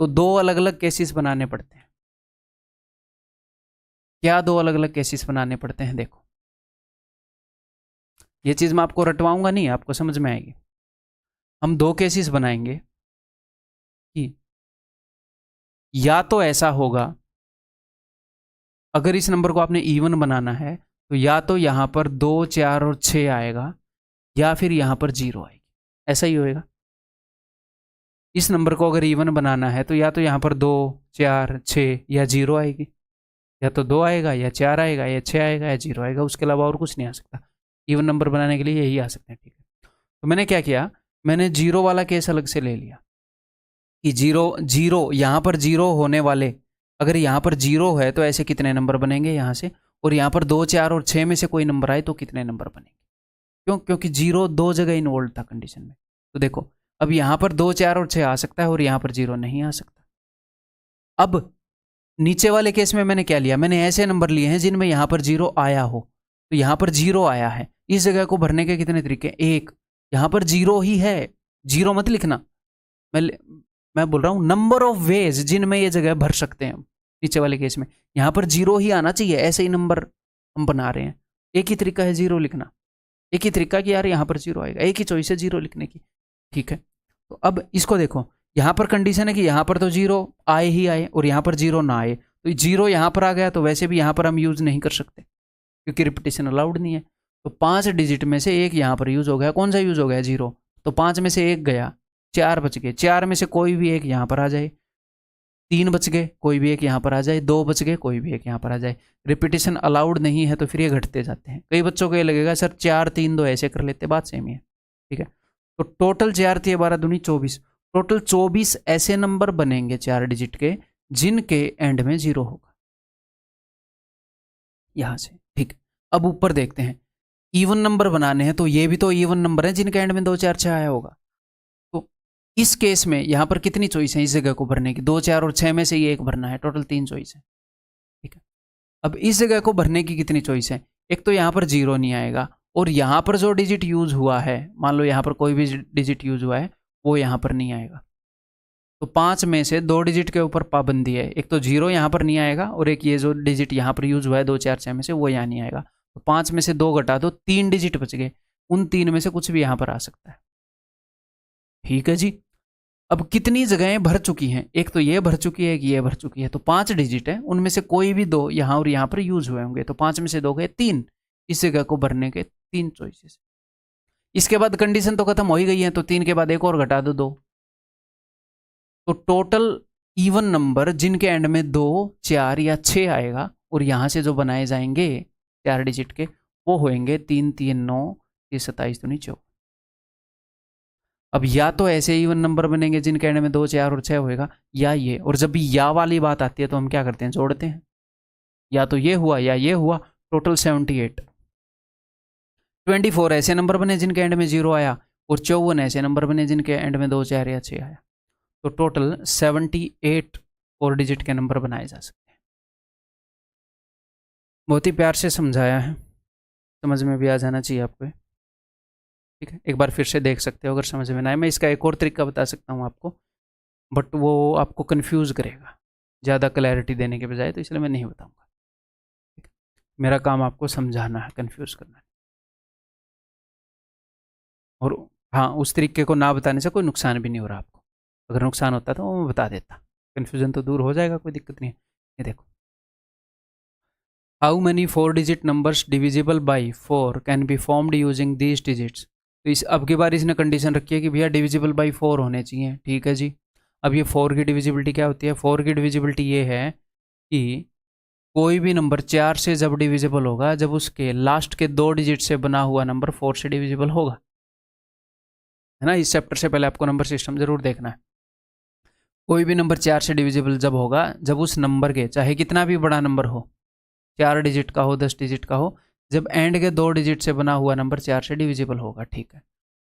तो 2 अलग अलग केसेस बनाने पड़ते हैं। क्या 2 अलग अलग केसेस बनाने पड़ते हैं? देखो, ये चीज मैं आपको रटवाऊंगा नहीं, आपको समझ में आएगी। हम 2 केसेस बनाएंगे कि या तो ऐसा होगा, अगर इस नंबर को आपने इवन बनाना है, तो या तो यहां पर 2 4 और 6 आएगा, या फिर यहां पर 0 आएगी। ऐसा ही होएगा। इस नंबर को अगर इवन बनाना है तो या तो यहाँ पर 2 4 6 या 0 आएगी, या तो 2 आएगा, या 4 आएगा, या 6 आएगा, या 0 आएगा, उसके अलावा और कुछ नहीं आ सकता। इवन नंबर बनाने के लिए यही आ सकते हैं। ठीक है, तो मैंने क्या किया, मैंने 0 वाला केस अलग से ले लिया कि 0 0 यहाँ पर 0 होने वाले, अगर यहाँ पर 0 है तो ऐसे कितने नंबर बनेंगे यहाँ से, और यहाँ पर 2 4 और 6 में से कोई नंबर आए तो कितने नंबर बनेंगे। क्यों? क्योंकि 0 2 जगह इन्वॉल्व था कंडीशन में। तो देखो, अब यहाँ पर 2 4 और 6 आ सकता है, और यहाँ पर 0 नहीं आ सकता। अब नीचे वाले केस में मैंने क्या लिया, मैंने ऐसे नंबर लिए हैं जिनमें यहाँ पर 0 आया हो, तो यहाँ पर 0 आया है, इस जगह को भरने के कितने तरीके? एक, यहाँ पर 0 ही है, 0 मत लिखना, मैं बोल रहा हूँ नंबर ऑफ वेज जिनमें ये जगह भर सकते हैं। नीचे वाले केस में यहाँ पर 0 ही आना चाहिए, ऐसे ही नंबर हम बना रहे हैं। एक ही तरीका है 0 लिखना, एक ही तरीका कि यार यहाँ पर 0 आएगा, एक ही चॉइस है 0 लिखने की, ठीक है। तो अब इसको देखो, यहाँ पर कंडीशन है कि यहाँ पर तो 0 आए ही आए और यहाँ पर 0 ना आए, तो 0 यहाँ पर आ गया, तो वैसे भी यहाँ पर हम यूज़ नहीं कर सकते क्योंकि रिपीटेशन अलाउड नहीं है। तो 5 डिजिट में से एक यहाँ पर यूज़ हो गया, कौन सा यूज़ हो गया? 0। तो 5 में से एक गया, 4 बच गए, 4 में से कोई भी एक यहाँ पर आ जाए, 3 बच गए, कोई भी एक यहाँ पर आ जाए, 2 बच गए, कोई भी एक यहाँ पर आ जाए। रिपीटेशन अलाउड नहीं है तो फिर ये घटते जाते हैं। कई बच्चों को ये लगेगा सर 4 3 2 ऐसे कर लेते, बात सेम ही है, ठीक है। तो टोटल 4 3 12 दूनी 24, टोटल 24 ऐसे नंबर बनेंगे 4 डिजिट के जिनके एंड में 0 होगा, यहां से, ठीक। अब ऊपर देखते हैं, इवन नंबर बनाने हैं तो ये भी तो इवन नंबर है जिनके एंड में 2 4 6 आया होगा। तो इस केस में यहां पर कितनी चॉइस है इस जगह को भरने की? 2 4 और 6 में से ये एक भरना है, टोटल 3 चॉइस है, ठीक है। अब इस जगह को भरने की कितनी चॉइस है? एक तो यहाँ पर 0 नहीं आएगा, और यहाँ पर जो डिजिट यूज हुआ है, मान लो यहाँ पर कोई भी डिजिट यूज हुआ है, वो यहाँ पर नहीं आएगा। तो 5 में से 2 डिजिट के ऊपर पाबंदी है, एक तो 0 यहाँ पर नहीं आएगा, और एक ये जो डिजिट यहाँ पर यूज हुआ है 2 4 6 में से, वो यहाँ नहीं आएगा। तो 5 में से 2 घटा दो, 3 डिजिट बच गए, उन 3 में से कुछ भी यहाँ पर आ सकता है, ठीक है जी। अब कितनी जगहें भर चुकी हैं? एक तो ये भर चुकी है, एक ये भर चुकी है, तो 5 डिजिट है, उनमें से कोई भी 2 यहाँ और यहाँ पर यूज हुए होंगे, तो 5 में से 2 गए, 3 इस जगह को भरने के 3 चॉइसेस। इसके बाद कंडीशन तो खत्म हो ही गई है, तो 3 के बाद एक और घटा दो 2, तो टोटल इवन नंबर जिनके एंड में 2 4 या 6 आएगा और यहां से जो बनाए जाएंगे 4 डिजिट के, वो होंगे 3 3 9 27 दूनी 24। अब या तो ऐसे इवन नंबर बनेंगे जिनके एंड में 2 4 और 6 होएगा, या ये, और जब भी या वाली बात आती है तो हम क्या करते हैं? जोड़ते हैं, या तो ये हुआ या ये हुआ, टोटल 78। 24 ऐसे नंबर बने जिनके एंड में 0 आया, और 54 ऐसे नंबर बने जिनके एंड में 2 4 या 6 आया, तो टोटल 78 4 डिजिट के नंबर बनाए जा सकते हैं। बहुत ही प्यार से समझाया है, समझ में भी आ जाना चाहिए आपको, ठीक है। एक बार फिर से देख सकते हो अगर समझ में ना आए। मैं इसका एक और तरीका बता सकता हूँ आपको, बट वो आपको कंफ्यूज करेगा ज़्यादा क्लैरिटी देने के बजाय, तो इसलिए मैं नहीं बताऊँगा, ठीक है। मेरा काम आपको समझाना है, कंफ्यूज करना है। और हाँ, उस तरीके को ना बताने से कोई नुकसान भी नहीं हो रहा आपको, अगर नुकसान होता तो मैं बता देता, कन्फ्यूजन तो दूर हो जाएगा, कोई दिक्कत नहीं है। ये देखो, how many 4 digit numbers divisible by 4 can be formed using these digits. तो इस अब की बार इसने कंडीशन रखी है कि भैया डिविजिबल बाई 4 होने चाहिए, ठीक है जी। अब ये 4 की डिविजिबिलिटी क्या होती है? 4 की डिविजिबिलिटी ये है कि कोई भी नंबर 4 से जब डिविजिबल होगा, जब उसके लास्ट के 2 डिजिट से बना हुआ नंबर 4 से डिविजिबल होगा, है ना। इस चैप्टर से पहले आपको नंबर सिस्टम जरूर देखना है। कोई भी नंबर 4 से डिविजिबल जब होगा, जब उस नंबर के, चाहे कितना भी बड़ा नंबर हो, 4 डिजिट का हो 10 डिजिट का हो, जब एंड के 2 डिजिट से बना हुआ नंबर 4 से डिविजिबल होगा, ठीक है।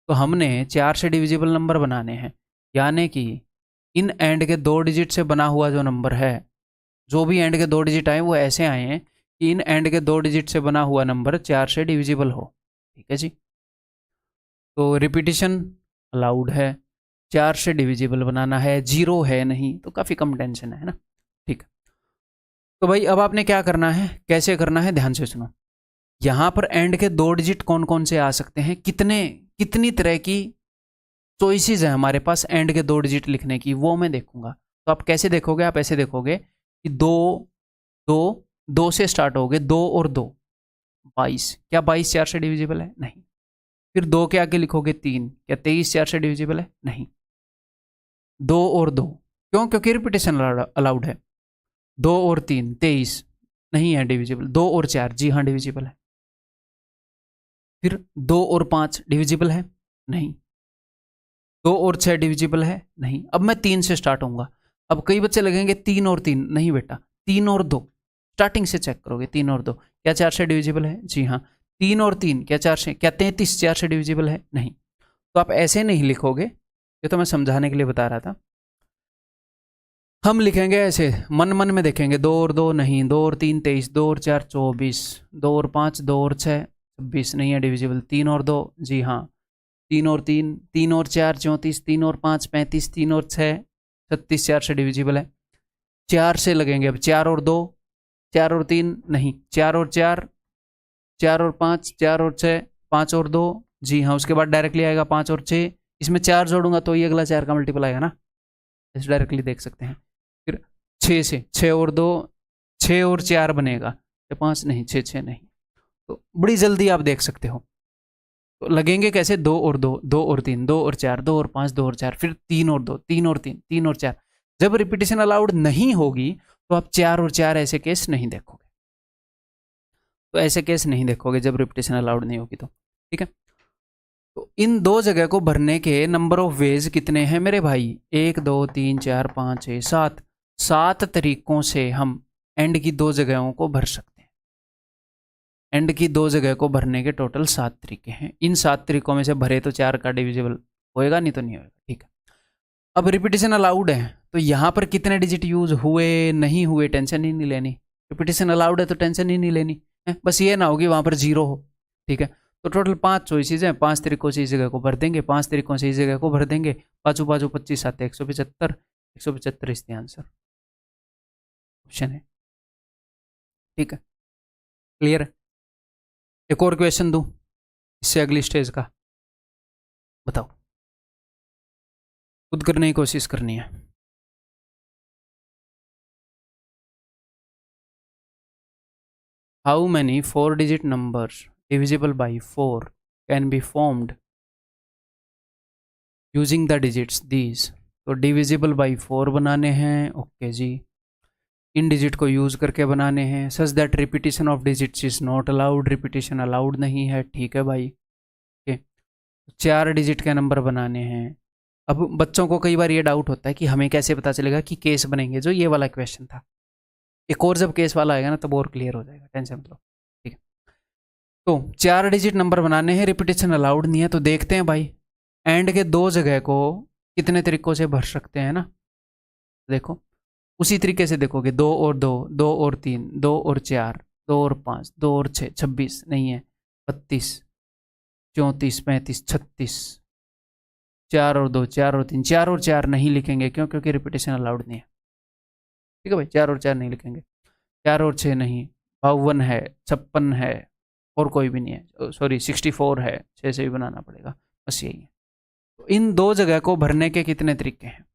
तो हमने 4 से डिविजिबल नंबर बनाने हैं, यानी कि इन एंड के 2 डिजिट से बना हुआ जो नंबर है, जो भी एंड के 2 डिजिट आए वो ऐसे आए हैं कि इन एंड के 2 डिजिट से बना हुआ नंबर 4 से डिविजिबल हो, ठीक है जी। तो रिपीटिशन अलाउड है, 4 से डिविजिबल बनाना है, 0 है नहीं, तो काफ़ी कम टेंशन है ना, ठीक है। तो भाई अब आपने क्या करना है, कैसे करना है, ध्यान से सुनो। यहाँ पर एंड के 2 डिजिट कौन कौन से आ सकते हैं, कितनी तरह की चॉइसेस है हमारे पास एंड के 2 डिजिट लिखने की, वो मैं देखूंगा। तो आप कैसे देखोगे? आप ऐसे देखोगे कि 2 2 2 से स्टार्ट होगे, 2 और 2 22, क्या 22 4 से डिविजिबल है? नहीं। फिर 2 के आगे लिखोगे 3, क्या 23 4 से डिविजिबल है? नहीं। 2 और 2, क्यों? क्योंकि रिपीटेशन अलाउड है। 2 और 3 23 नहीं है डिविजिबल। 2 और 4 जी हाँ डिविजिबल है। फिर 2 और 5 डिविजिबल है? नहीं। 2 और 6 डिविजिबल है? नहीं। अब मैं 3 से स्टार्ट होऊंगा। अब कई बच्चे लगेंगे 3 और 3, नहीं बेटा, 3 और 2 स्टार्टिंग से चेक करोगे। 3 और 2 क्या 4 से डिविजिबल है? जी हाँ। 3 और 3 क्या 4 से, क्या 33 4 से डिविजिबल है? नहीं। तो आप ऐसे नहीं लिखोगे, ये तो मैं समझाने के लिए बता रहा था। हम लिखेंगे ऐसे, मन मन में देखेंगे, 2 और 2 नहीं, 2 और 3 23, 2 और 4 24, 2 और 5 2 और 6 26 नहीं है डिविजिबल, 3 और 2 जी हाँ, 3 और 3 3 और 4 34, 3 और 5 35, 3 और 6 36, 4 से डिविजिबल है। 4 से लगेंगे अब, 4 और 2, 4 और 3 नहीं, 4 और 4, 4 और 5, 4 और 6, 5 और 2 जी हाँ, उसके बाद डायरेक्टली आएगा 5 और 6, इसमें 4 जोड़ूंगा तो ये अगला 4 का मल्टीपल आएगा ना, इस डायरेक्टली देख सकते हैं। फिर 6 से, 6 और 2, 6 और 4 बनेगा, 5 नहीं, 6 6 नहीं, तो बड़ी जल्दी आप देख सकते हो। तो लगेंगे कैसे, 2 और 2, 2 और 3, 2 और 4, 2 और 5, 2 और 4, फिर 3 और 2, 3 और 3, 3 और 4। जब रिपीटेशन अलाउड नहीं होगी तो आप 4 और 4 ऐसे केस नहीं देखोगे, तो ऐसे केस नहीं देखोगे जब रिपीटेशन अलाउड नहीं होगी तो, ठीक है। तो इन दो जगह को भरने के नंबर ऑफ वेज कितने हैं मेरे भाई, 1 2 3 4 5 6 7, 7 तरीकों से हम एंड की दो जगहों को भर सकते हैं। एंड की दो जगह को भरने के टोटल 7 तरीके हैं। इन 7 तरीकों में से भरे तो 4 का डिविजिबल होएगा, नहीं तो नहीं होएगा, ठीक है। अब रिपीटेशन अलाउड है तो यहाँ पर कितने डिजिट यूज हुए नहीं हुए टेंशन ही नहीं लेनी, रिपीटेशन अलाउड है तो टेंशन ही नहीं लेनी है, बस ये ना होगी वहाँ पर 0 हो, ठीक है। तो टोटल 5 चॉइसेस हैं, 5 तरीकों से इस जगह को भर देंगे, 5 तरीकों से इस जगह को भर देंगे, पाँचों पाँचों 25 आते 175, 175 इसके आंसर ऑप्शन है, ठीक है, क्लियर है। एक और क्वेश्चन दूं इससे अगली स्टेज का, बताओ, खुद करने की कोशिश करनी है। How many 4 digit numbers divisible by 4 can be formed using the digits these. तो डिविजिबल बाई 4 बनाने हैं, ओके जी, इन डिजिट को यूज करके बनाने हैं, सच that repetition of digits is not allowed, repetition allowed नहीं है, ठीक है भाई, ओके। 4 डिजिट के नंबर बनाने हैं। अब बच्चों को कई बार ये डाउट होता है कि हमें कैसे पता चलेगा कि केस बनेंगे, जो ये वाला क्वेश्चन था। एक और जब केस वाला आएगा ना तब और क्लियर हो जाएगा, टेंशन मत लो, ठीक है। तो 4 डिजिट नंबर बनाने हैं, रिपीटेशन अलाउड नहीं है, तो देखते हैं भाई एंड के दो जगह को कितने तरीकों से भर सकते हैं ना। देखो उसी तरीके से देखोगे, 2 और 2, 2 और 3, 2 और 4, 2 और 5, 2 और 6 26 नहीं है, 32 34 35 36, 4 और 2, 4 और 3, 4 और 4 नहीं लिखेंगे, क्यों, क्योंकि रिपीटेशन अलाउड नहीं है, ठीक है भाई, 4 और 4 नहीं लिखेंगे। 4 और 6 नहीं, 52 है, 56 है, और कोई भी नहीं है, सॉरी 64 है, 6 से भी बनाना पड़ेगा, बस यही है। तो इन दो जगह को भरने के कितने तरीके हैं,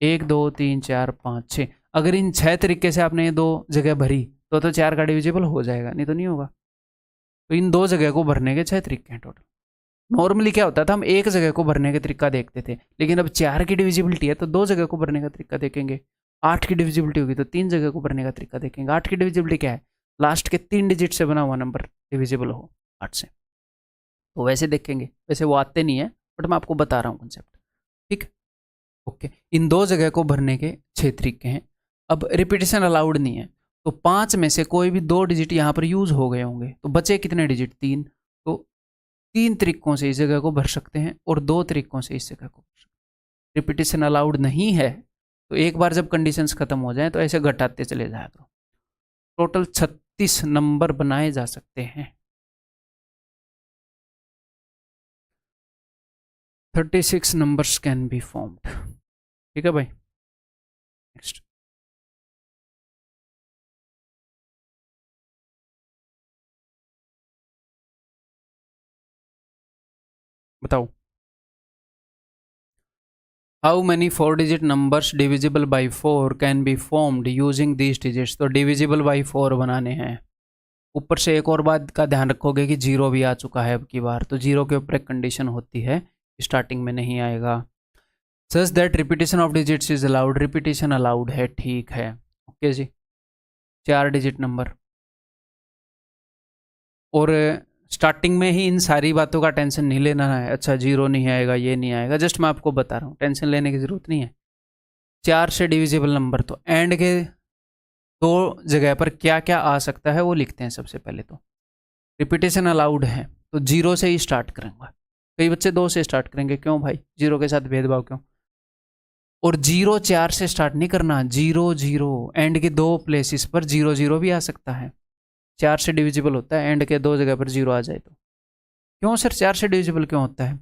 1 2 3 4 5 6। अगर इन 6 तरीके से आपने ये दो जगह भरी तो 4 का डिविजिबल हो जाएगा, नहीं तो नहीं होगा। तो इन दो जगह को भरने के 6 तरीके हैं टोटल। नॉर्मली क्या होता था, हम एक जगह को भरने का तरीका देखते थे, लेकिन अब 4 की डिविजिबिलिटी है तो 2 जगह को भरने का तरीका देखेंगे, 8 की डिविजिबिलिटी होगी तो 3 जगह को भरने का तरीका देखेंगे। 8 की डिविजिबिलिटी क्या है, लास्ट के 3 डिजिट से बना हुआ नंबर डिविजिबल हो 8 से, तो वैसे देखेंगे, वैसे वो आते नहीं है बट मैं आपको बता रहा हूँ कंसेप्ट, ठीक, ओके। इन दो जगह को भरने के 6 तरीके हैं। अब रिपीटेशन अलाउड नहीं है तो 5 में से कोई भी 2 डिजिट यहाँ पर यूज हो गए होंगे, तो बचे कितने डिजिट, 3, तो 3 तरीकों से इस जगह को भर सकते हैं और 2 तरीकों से इस जगह को भर सकते हैं। रिपीटेशन अलाउड नहीं है तो एक बार जब कंडीशंस खत्म हो जाए तो ऐसे घटाते चले जाया करो। टोटल 36 नंबर बनाए जा सकते हैं, 36 नंबर्स कैन बी फॉर्म्ड, ठीक है भाई। नेक्स्ट बताओ, how many 4 digit numbers divisible by 4 can be formed using these digits. तो डिविजिबल बाई 4 बनाने हैं। ऊपर से एक और बात का ध्यान रखोगे कि 0 भी आ चुका है अब की बार, तो 0 के ऊपर एक कंडीशन होती है, स्टार्टिंग में नहीं आएगा। सच that repetition of digits is allowed, repetition allowed है, ठीक है, ओके जी। 4 डिजिट नंबर, और स्टार्टिंग में ही इन सारी बातों का टेंशन नहीं लेना है, अच्छा 0 नहीं आएगा, ये नहीं आएगा, जस्ट मैं आपको बता रहा हूँ, टेंशन लेने की जरूरत नहीं है। 4 से डिविजिबल नंबर, तो एंड के दो जगह पर क्या क्या आ सकता है वो लिखते हैं। सबसे पहले तो रिपीटेशन अलाउड है तो 0 से ही स्टार्ट करेंगे, कई बच्चे 2 से स्टार्ट करेंगे, क्यों भाई 0 के साथ भेदभाव क्यों, और 0 4 से स्टार्ट नहीं करना, 0 0 एंड के 2 प्लेसेस पर 0 0 भी आ सकता है, 4 से डिविजिबल होता है, एंड के 2 जगह पर 0 आ जाए तो। क्यों सर 4 से डिविजिबल क्यों होता है?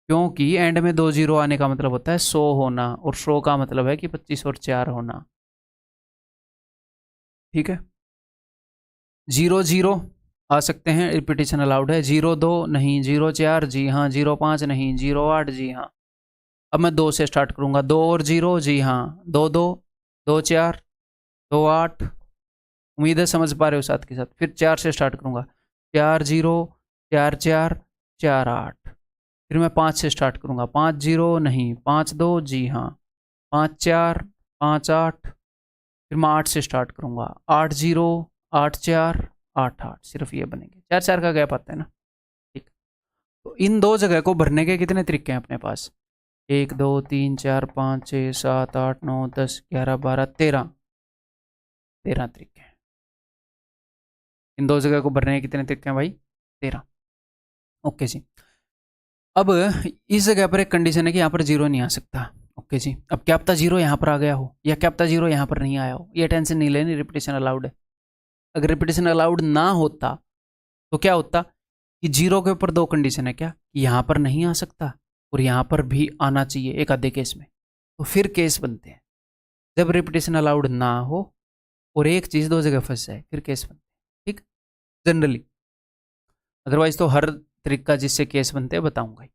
क्योंकि एंड में 2 0 आने का मतलब होता है 100 होना, और 100 का मतलब है कि 25 और 4 होना। ठीक है, 0 0 आ सकते हैं, रिपीटेशन अलाउड है। 0 2 नहीं, 0 4 जी हाँ, 0 5 नहीं, 0 8 जी हाँ। अब मैं 2 से स्टार्ट करूंगा, 2 और 0 जी हाँ, 2 2 2 4 2 8। उम्मीद है समझ पा रहे हो साथ के साथ। फिर 4 से स्टार्ट करूंगा, 4 0 4 4 4 8। फिर मैं 5 से स्टार्ट करूंगा, 5 0 नहीं, 5 2 जी हाँ, 5 4 5 8। फिर मैं 8 से स्टार्ट करूंगा, 8 0 8 4 8 8। सिर्फ ये बनेंगे, 4 4 का गैप आता है ना। ठीक, तो इन दो जगह को भरने के कितने तरीके हैं अपने पास? 1 2 3 4 5 6 7 8 9 10 11 12 13 तरीके हैं। इन दो जगह को भरने के कितने तरीके हैं भाई? 13। ओके जी। अब इस जगह पर एक कंडीशन है कि यहाँ पर 0 नहीं आ सकता। ओके जी, अब क्या पता 0 यहाँ पर आ गया हो, या क्या पता 0 यहाँ पर नहीं आया हो, ये टेंशन नहीं लेनी, रिपीटेशन अलाउड है। अगर रिपीटेशन अलाउड ना होता तो क्या होता कि 0 के ऊपर 2 कंडीशन है, क्या यहाँ पर नहीं आ सकता और यहाँ पर भी आना चाहिए एक आधे केस में, तो फिर केस बनते हैं। जब रिपीटेशन अलाउड ना हो और एक चीज़ 2 जगह फंस जाए, फिर केस बनते हैं। ठीक, जनरली, अदरवाइज तो हर तरीका जिससे केस बनते हैं बताऊंगा।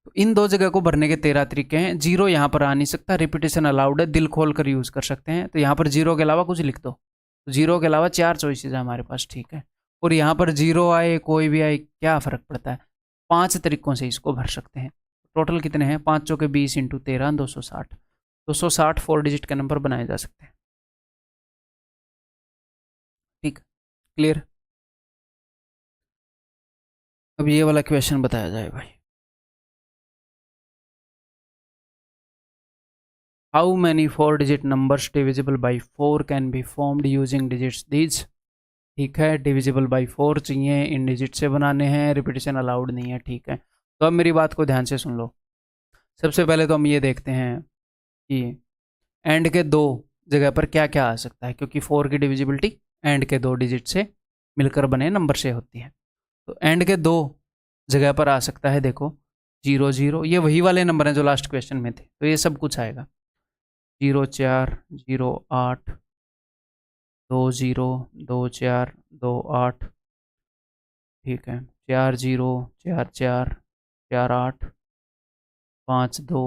तो इन 2 जगह को भरने के 13 तरीके हैं। 0 यहाँ पर आ नहीं सकता, रिपीटेशन अलाउड है, दिल खोल कर यूज़ कर सकते हैं। तो यहाँ पर 0 के अलावा कुछ लिख दो, तो 0 के अलावा 4 चॉइसेस है हमारे पास। ठीक है, और यहाँ पर 0 आए कोई भी आए क्या फ़र्क पड़ता है, 5 तरीकों से इसको भर सकते हैं। टोटल कितने हैं? 5 चौके 20 × 13 260। 260 4 डिजिट के नंबर बनाए जा सकते हैं। ठीक, क्लियर? अब ये वाला क्वेश्चन बताया जाए भाई। How many 4-digit numbers divisible by 4 can be formed using digits these? ठीक है, डिविजिबल बाई 4 चाहिए, इन डिजिट से बनाने हैं, रिपीटेशन अलाउड नहीं है। ठीक है, तो अब मेरी बात को ध्यान से सुन लो। सबसे पहले तो हम ये देखते हैं कि एंड के 2 जगह पर क्या क्या आ सकता है, क्योंकि 4 की डिविजिबिलिटी एंड के 2 डिजिट से मिलकर बने नंबर से होती है। तो एंड के 2 जगह पर आ सकता है, देखो 0 0, ये वही वाले नंबर हैं जो लास्ट क्वेश्चन में थे, तो ये सब कुछ आएगा। 0 4 0 8 2 0 2 4 2 8। ठीक है, 4 0 4 4 4 8 5 2,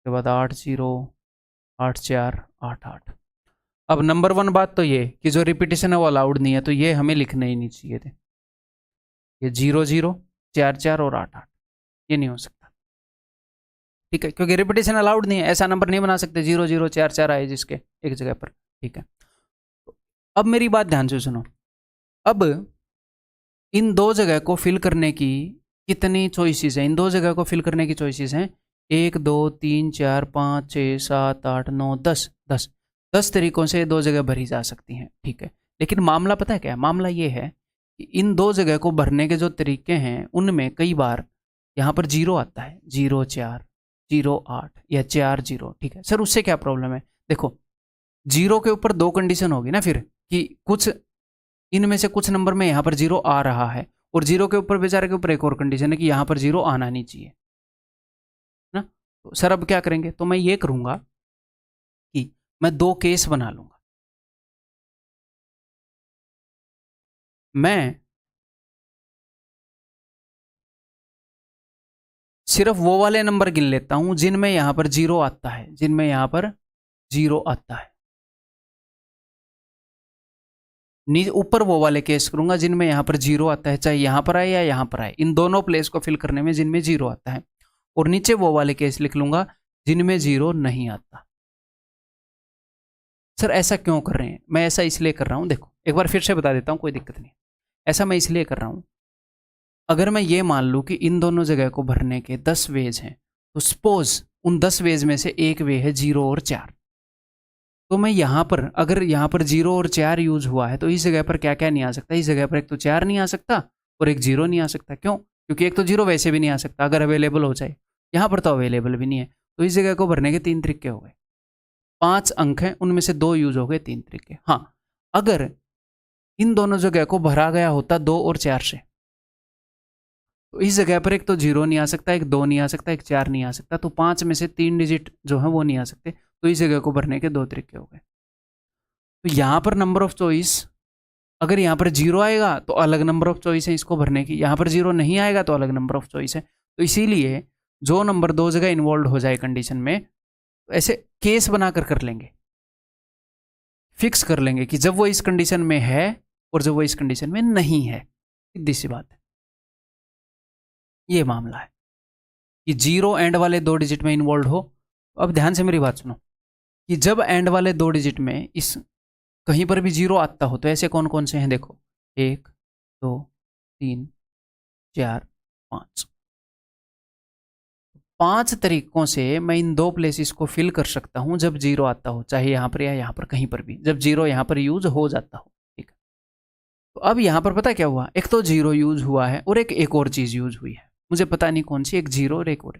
के बाद 8 0 8 4 8 8। अब नंबर 1 बात तो ये कि जो रिपीटेशन है वो अलाउड नहीं है, तो ये हमें लिखने ही नहीं चाहिए थे। ये 0 0 4 4 और 8 8 ये नहीं हो सकता। ठीक है, क्योंकि रिपीटेशन अलाउड नहीं है, ऐसा नंबर नहीं बना सकते 0 0 4 4 आए जिसके एक जगह पर। ठीक है, अब मेरी बात ध्यान से सुनो। अब इन 2 जगह को फिल करने की कितनी चॉइसेस हैं? इन 2 जगह को फिल करने की चॉइसेस हैं 1 2 3 4 5 6 7 8 9 10 10 10 तरीकों से 2 जगह भरी जा सकती हैं। ठीक है, लेकिन मामला पता है क्या है? मामला ये है कि इन 2 जगह को भरने के जो तरीके हैं उनमें कई बार यहाँ पर 0 आता है, 0 4 0 8 या 4 0। ठीक है सर, उससे क्या प्रॉब्लम है? देखो 0 के ऊपर 2 कंडीशन होगी ना, फिर कि कुछ इनमें से कुछ नंबर में यहाँ पर 0 आ रहा है, और 0 के ऊपर बेचारे के ऊपर एक और कंडीशन है कि यहाँ पर 0 आना नहीं चाहिए ना। तो सर अब क्या करेंगे? तो मैं ये करूंगा कि मैं 2 केस बना लूंगा। मैं सिर्फ वो वाले नंबर गिन लेता हूं जिनमें यहां पर 0 आता है, जिनमें यहां पर 0 आता है। ऊपर वो वाले केस करूंगा जिनमें यहां पर 0 आता है, चाहे यहां पर आए या यहां पर आए, इन दोनों प्लेस को फिल करने में जिनमें 0 आता है। और नीचे वो वाले केस लिख लूंगा जिनमें 0 नहीं आता। सर ऐसा क्यों कर रहे हैं? मैं ऐसा इसलिए कर रहा हूं, देखो एक बार फिर से बता देता हूं, कोई दिक्कत नहीं। ऐसा मैं इसलिए कर रहा हूं, अगर मैं ये मान लूँ कि इन दोनों जगह को भरने के 10 वेज हैं, तो सपोज उन 10 वेज में से एक वे है 0 और 4। तो मैं यहाँ पर अगर यहाँ पर 0 और 4 यूज हुआ है, तो इस जगह पर क्या क्या नहीं आ सकता? इस जगह पर एक तो 4 नहीं आ सकता और एक 0 नहीं आ सकता। क्यों? क्योंकि एक तो 0 वैसे भी नहीं आ सकता अगर अवेलेबल हो जाए, यहाँ पर तो अवेलेबल भी नहीं है। तो इस जगह को भरने के 3 तरीके हो गए। 5 अंक हैं, उनमें से 2 यूज हो गए, 3 तरीके। हाँ, अगर इन दोनों जगह को भरा गया होता 2 और 4 से, तो इस जगह पर एक तो 0 नहीं आ सकता, एक 2 नहीं आ सकता, एक 4 नहीं आ सकता, तो 5 में से 3 डिजिट जो है वो नहीं आ सकते, तो इस जगह को भरने के 2 तरीके हो गए। तो यहाँ पर नंबर ऑफ चॉइस, अगर यहाँ पर 0 आएगा तो अलग नंबर ऑफ चॉइस है इसको भरने की, यहाँ पर 0 नहीं आएगा तो अलग नंबर ऑफ चॉइस है। तो इसीलिए जो नंबर 2 जगह इन्वॉल्व हो जाए कंडीशन में, तो ऐसे केस बनाकर कर लेंगे, फिक्स कर लेंगे कि जब वो इस कंडीशन में है और जब वो इस कंडीशन में नहीं है। सीधी सी बात है, ये मामला है कि 0 एंड वाले 2 डिजिट में इन्वॉल्व हो। अब ध्यान से मेरी बात सुनो कि जब एंड वाले 2 डिजिट में इस कहीं पर भी 0 आता हो तो ऐसे कौन कौन से हैं, देखो 1 2 3 4 5। 5 तरीकों से मैं इन 2 प्लेसेस को फिल कर सकता हूं जब 0 आता हो, चाहे यहां पर या यहां पर, कहीं पर भी जब 0 यहां पर यूज हो जाता हो। ठीक है, तो अब यहां पर पता क्या हुआ, एक तो 0 यूज हुआ है और एक और चीज यूज हुई है, मुझे पता नहीं कौन सी, एक 0 और एक और।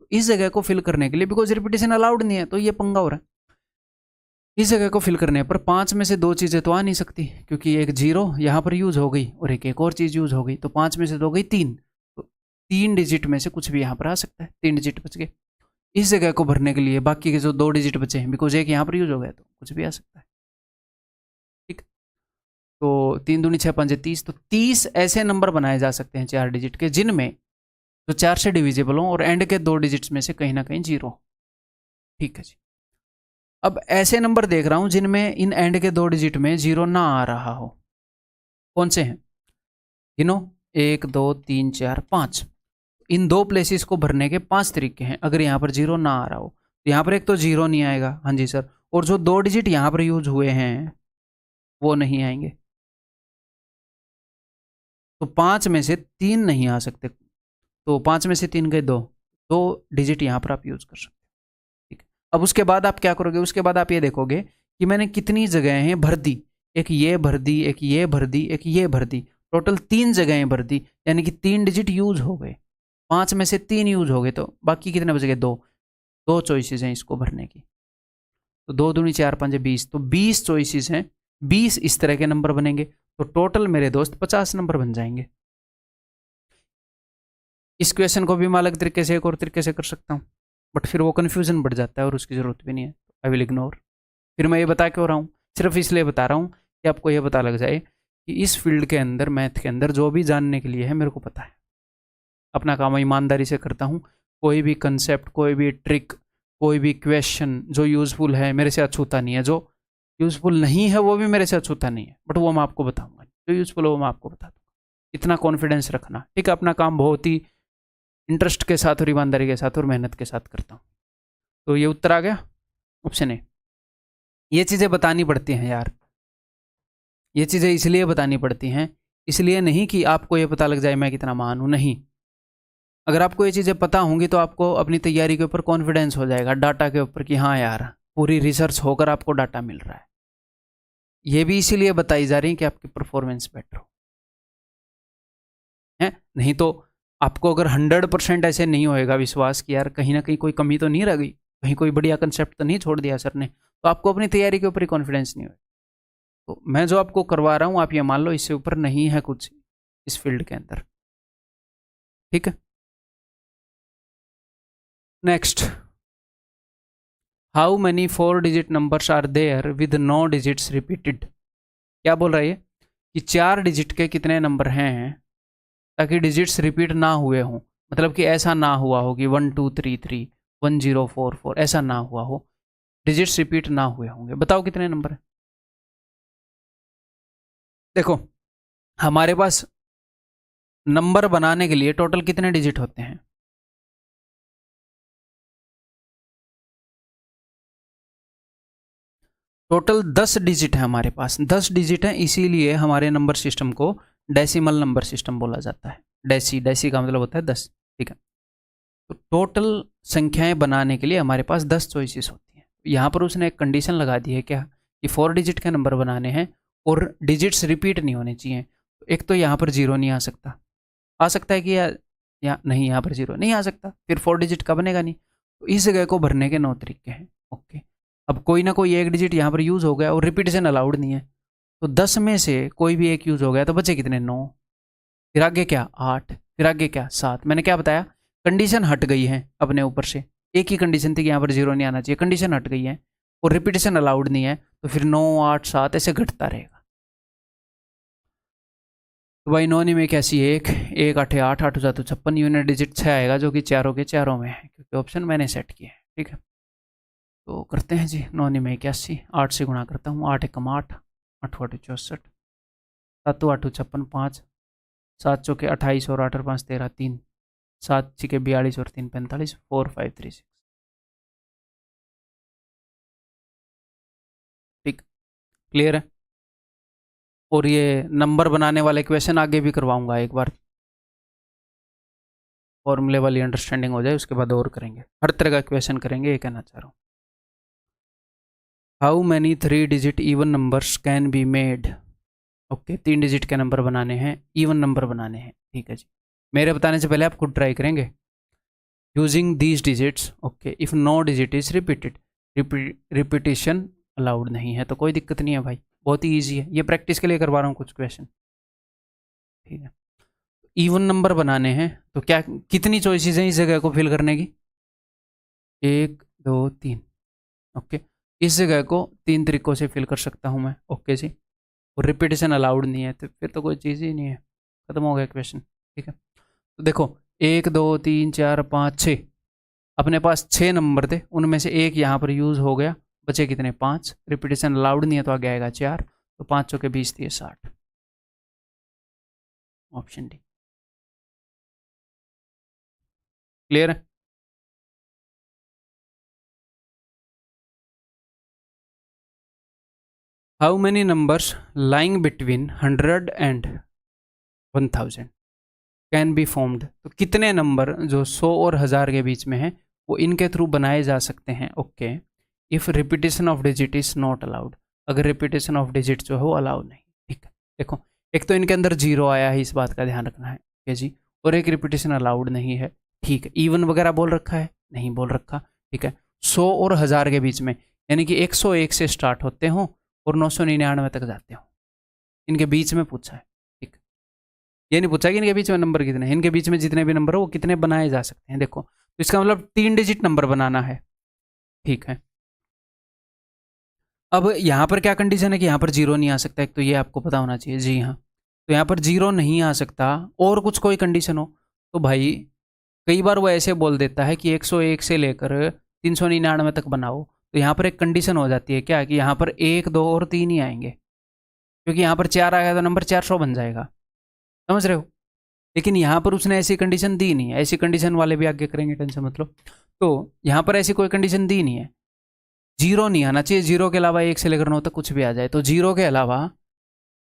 तो इस जगह को फिल करने के लिए, बिकॉज रिपीटेशन अलाउड नहीं है, तो ये पंगा हो रहा है। इस जगह को फिल करने पर 5 में से 2 चीज़ें तो आ नहीं सकती, क्योंकि एक 0 यहाँ पर यूज हो गई और एक और चीज़ यूज हो गई, तो 5 में से 2 गई 3, तो 3 डिजिट में से कुछ भी यहाँ पर आ सकता है, 3 डिजिट बच गए। इस जगह को भरने के लिए बाकी के जो 2 डिजिट बचे हैं, बिकॉज एक यहाँ पर यूज हो गया तो कुछ भी आ सकता है। ठीक, तो 3 दूनी 6 5 30, तो 30 ऐसे नंबर बनाए जा सकते हैं 4 डिजिट के, जिनमें जो 4 से डिविजिबल हों और एंड के 2 डिजिट्स में से कहीं ना कहीं 0। ठीक है जी, अब ऐसे नंबर देख रहा हूं जिनमें इन एंड के 2 डिजिट में 0 ना आ रहा हो। कौन से हैं, गिनो, 1 2 3 4 5। इन 2 प्लेसेस को भरने के 5 तरीके हैं। अगर यहाँ पर 0 ना आ रहा हो तो यहाँ पर एक तो 0 नहीं आएगा, हाँ जी सर, और जो 2 डिजिट यहाँ पर यूज हुए हैं वो नहीं आएंगे, तो 5 में से 3 नहीं आ सकते, तो 5 में से 3 गए 2 डिजिट यहाँ पर आप यूज कर सकते। अब उसके बाद आप क्या करोगे, उसके बाद आप ये देखोगे कि मैंने कितनी जगहें भर दी, एक ये भर दी, एक ये भर दी, एक ये भर दी, टोटल 3 जगहें भर दी, यानी कि 3 डिजिट यूज हो गए। 5 में से 3 यूज हो गए, तो बाकी कितने बच गए, 2 चॉइसेस हैं इसको भरने की, तो 2 दूनी 4 5 20, तो 20 चॉइसेस हैं, 20 इस तरह के नंबर बनेंगे, तो टोटल मेरे दोस्त 50 नंबर बन जाएंगे। इस क्वेश्चन को भी मैं अलग तरीके से, एक और तरीके से कर सकता हूँ, बट फिर वो कन्फ्यूजन बढ़ जाता है और उसकी ज़रूरत भी नहीं है, आई विल इग्नोर। फिर मैं ये बता क्यों रहा हूँ, सिर्फ इसलिए बता रहा हूँ कि आपको ये पता लग जाए कि इस फील्ड के अंदर, मैथ के अंदर जो भी जानने के लिए है मेरे को पता है, अपना काम ईमानदारी से करता हूँ। कोई भी कंसेप्ट, कोई भी ट्रिक, कोई भी क्वेश्चन जो यूज़फुल है मेरे से अछूता नहीं है, जो यूज़फुल नहीं है वो भी मेरे से अछूता नहीं है, बट वो मैं आपको बताऊँगा, जो यूज़फुल है वो मैं आपको बता दूँगा। इतना कॉन्फिडेंस रखना, ठीक है। अपना काम बहुत ही इंटरेस्ट के साथ और ईमानदारी के साथ और मेहनत के साथ करता हूँ। तो ये उत्तर आ गया, ऑप्शन ए। ये चीज़ें बतानी पड़ती हैं यार, ये चीज़ें इसलिए बतानी पड़ती हैं, इसलिए नहीं कि आपको ये पता लग जाए मैं कितना महान हूँ, नहीं। अगर आपको ये चीज़ें पता होंगी तो आपको अपनी तैयारी के ऊपर कॉन्फिडेंस हो जाएगा, डाटा के ऊपर, कि हाँ यार पूरी रिसर्च होकर आपको डाटा मिल रहा है। ये भी इसीलिए बताई जा रही है कि आपकी परफॉर्मेंस बेटर हो, है नहीं तो आपको अगर 100% ऐसे नहीं होएगा विश्वास कि यार कहीं ना कहीं कोई कमी तो नहीं रह गई, कहीं कोई बढ़िया कंसेप्ट तो नहीं छोड़ दिया सर ने, तो आपको अपनी तैयारी के ऊपर ही कॉन्फिडेंस नहीं होगा। तो मैं जो आपको करवा रहा हूँ आप ये मान लो इससे ऊपर नहीं है कुछ इस फील्ड के अंदर, ठीक है। Next, how many 4 digit numbers are there with no digits repeated. क्या बोल रहा है ये कि 4 डिजिट के कितने नंबर हैं ताकि डिजिट्स रिपीट ना हुए हों, मतलब कि ऐसा ना हुआ हो कि 1 2 3 3 1 0 4 4, ऐसा ना हुआ हो, डिजिट्स रिपीट ना हुए होंगे। बताओ कितने नंबर है। देखो हमारे पास नंबर बनाने के लिए टोटल कितने डिजिट होते हैं, टोटल 10 डिजिट है हमारे पास, 10 डिजिट है, इसीलिए हमारे नंबर सिस्टम को डेसिमल नंबर सिस्टम बोला जाता है। डेसी का मतलब होता है 10, ठीक है। तो टोटल संख्याएं बनाने के लिए हमारे पास 10 चॉइसेस होती हैं। यहाँ पर उसने एक कंडीशन लगा दी है क्या, कि 4 डिजिट के नंबर बनाने हैं और डिजिट्स रिपीट नहीं होने चाहिए। एक तो यहाँ पर 0 नहीं आ सकता, आ सकता है कि या नहीं, यहाँ पर 0 नहीं आ सकता, फिर 4 डिजिट का बनेगा नहीं। तो इस जगह को भरने के 9 तरीके हैं। ओके, अब कोई ना कोई एक डिजिट यहाँ पर यूज़ हो गया और रिपीटेशन अलाउड नहीं है, तो 10 में से कोई भी एक यूज़ हो गया तो बचे कितने? 9। फिर आगे क्या? 8। फिर आगे क्या? 7। मैंने क्या बताया? कंडीशन हट गई है अपने ऊपर से। एक ही कंडीशन थी कि यहाँ पर 0 नहीं आना चाहिए, कंडीशन हट गई है और रिपीटेशन अलाउड नहीं है, तो फिर 9, 8, 7 ऐसे घटता रहेगा। तो भाई 9 में कैसी? 1, 1 8 8, 8 7 56, यूनिट डिजिट 6 आएगा जो कि चारों के चारों में है, क्योंकि ऑप्शन मैंने सेट किया है। ठीक है, तो करते हैं जी। 9 में 81, 8 से गुणा करता हूँ। 8 एकम 8, 8 8 64, 7 8 56, 5, 7 चौके 28 और 8 और 5 13, 3, 7 छिके 42 और 3 45, 4 5 3 6। ठीक, क्लियर है। और ये नंबर बनाने वाले क्वेश्चन आगे भी करवाऊंगा एक बार, फॉर्मूले वाली अंडरस्टैंडिंग हो जाए उसके बाद और करेंगे। हर तरह का क्वेश्चन करेंगे, ये कहना चाह रहा हूँ। How many 3 digit even numbers can be made? Okay, 3 digit के नंबर बनाने हैं, इवन नंबर बनाने हैं। ठीक है जी, मेरे बताने से पहले आप खुद ट्राई करेंगे। Using these digits, okay, if no digit is repeated, repetition allowed नहीं है तो कोई दिक्कत नहीं है भाई, बहुत ही ईजी है। ये प्रैक्टिस के लिए करवा रहा हूँ कुछ क्वेश्चन। ठीक है, इवन नंबर बनाने हैं तो क्या, कितनी चॉइसेस हैं इस जगह को फिल करने की? 1 2 3। ओके, इस जगह को 3 तरीकों से फिल कर सकता हूँ मैं। ओके जी, और रिपीटेशन अलाउड नहीं है तो फिर तो कोई चीज़ ही नहीं है, खत्म हो गया क्वेश्चन। ठीक है, तो देखो 1 2 3 4 5 6, अपने पास 6 नंबर थे, उनमें से एक यहाँ पर यूज़ हो गया, बचे कितने? 5। रिपीटेशन अलाउड नहीं है तो आगे आएगा 4, तो 5 चौके 20 दिए 60, ऑप्शन डी। क्लियर है? How many numbers lying between 100 and 1000 can be formed? तो कितने नंबर जो 100 और 1000 के बीच में है वो इनके थ्रू बनाए जा सकते हैं। Okay, if repetition of digit is not allowed, अगर रिपीटेशन ऑफ डिजिट जो है वो अलाउड नहीं। ठीक है, देखो एक तो इनके अंदर 0 आया है, इस बात का ध्यान रखना है। ठीक है जी, और एक रिपीटेशन अलाउड नहीं है। ठीक है, इवन वगैरह बोल रखा है? नहीं बोल रखा। ठीक है, 100 और 1000 के बीच में, यानी कि 101 से स्टार्ट होते हों और 999 तक जाते हों, इनके बीच में पूछा है। ठीक, ये नहीं पूछा कि इनके बीच में नंबर कितने हैं, इनके बीच में जितने भी नंबर हो वो कितने बनाए जा सकते हैं। देखो तो इसका मतलब 3 डिजिट नंबर बनाना है। ठीक है, अब यहाँ पर क्या कंडीशन है कि यहाँ पर 0 नहीं आ सकता, एक तो ये आपको पता होना चाहिए। जी हाँ, तो यहाँ पर 0 नहीं आ सकता और कुछ कोई कंडीशन हो तो भाई कई बार वो ऐसे बोल देता है कि 101 से लेकर 399 तक बनाओ, तो यहाँ पर एक कंडीशन हो जाती है क्या, कि यहाँ पर 1 2 और 3 ही आएंगे, क्योंकि यहाँ पर 4 आएगा तो नंबर 400 बन जाएगा। समझ रहे हो? लेकिन यहाँ पर उसने ऐसी कंडीशन दी नहीं है, ऐसी कंडीशन वाले भी आगे करेंगे, टेंशन मतलब। तो यहाँ पर ऐसी कोई कंडीशन दी नहीं है, 0 नहीं आना चाहिए, 0 के अलावा 1 से लेकर 9 तक कुछ भी आ जाए, तो 0 के अलावा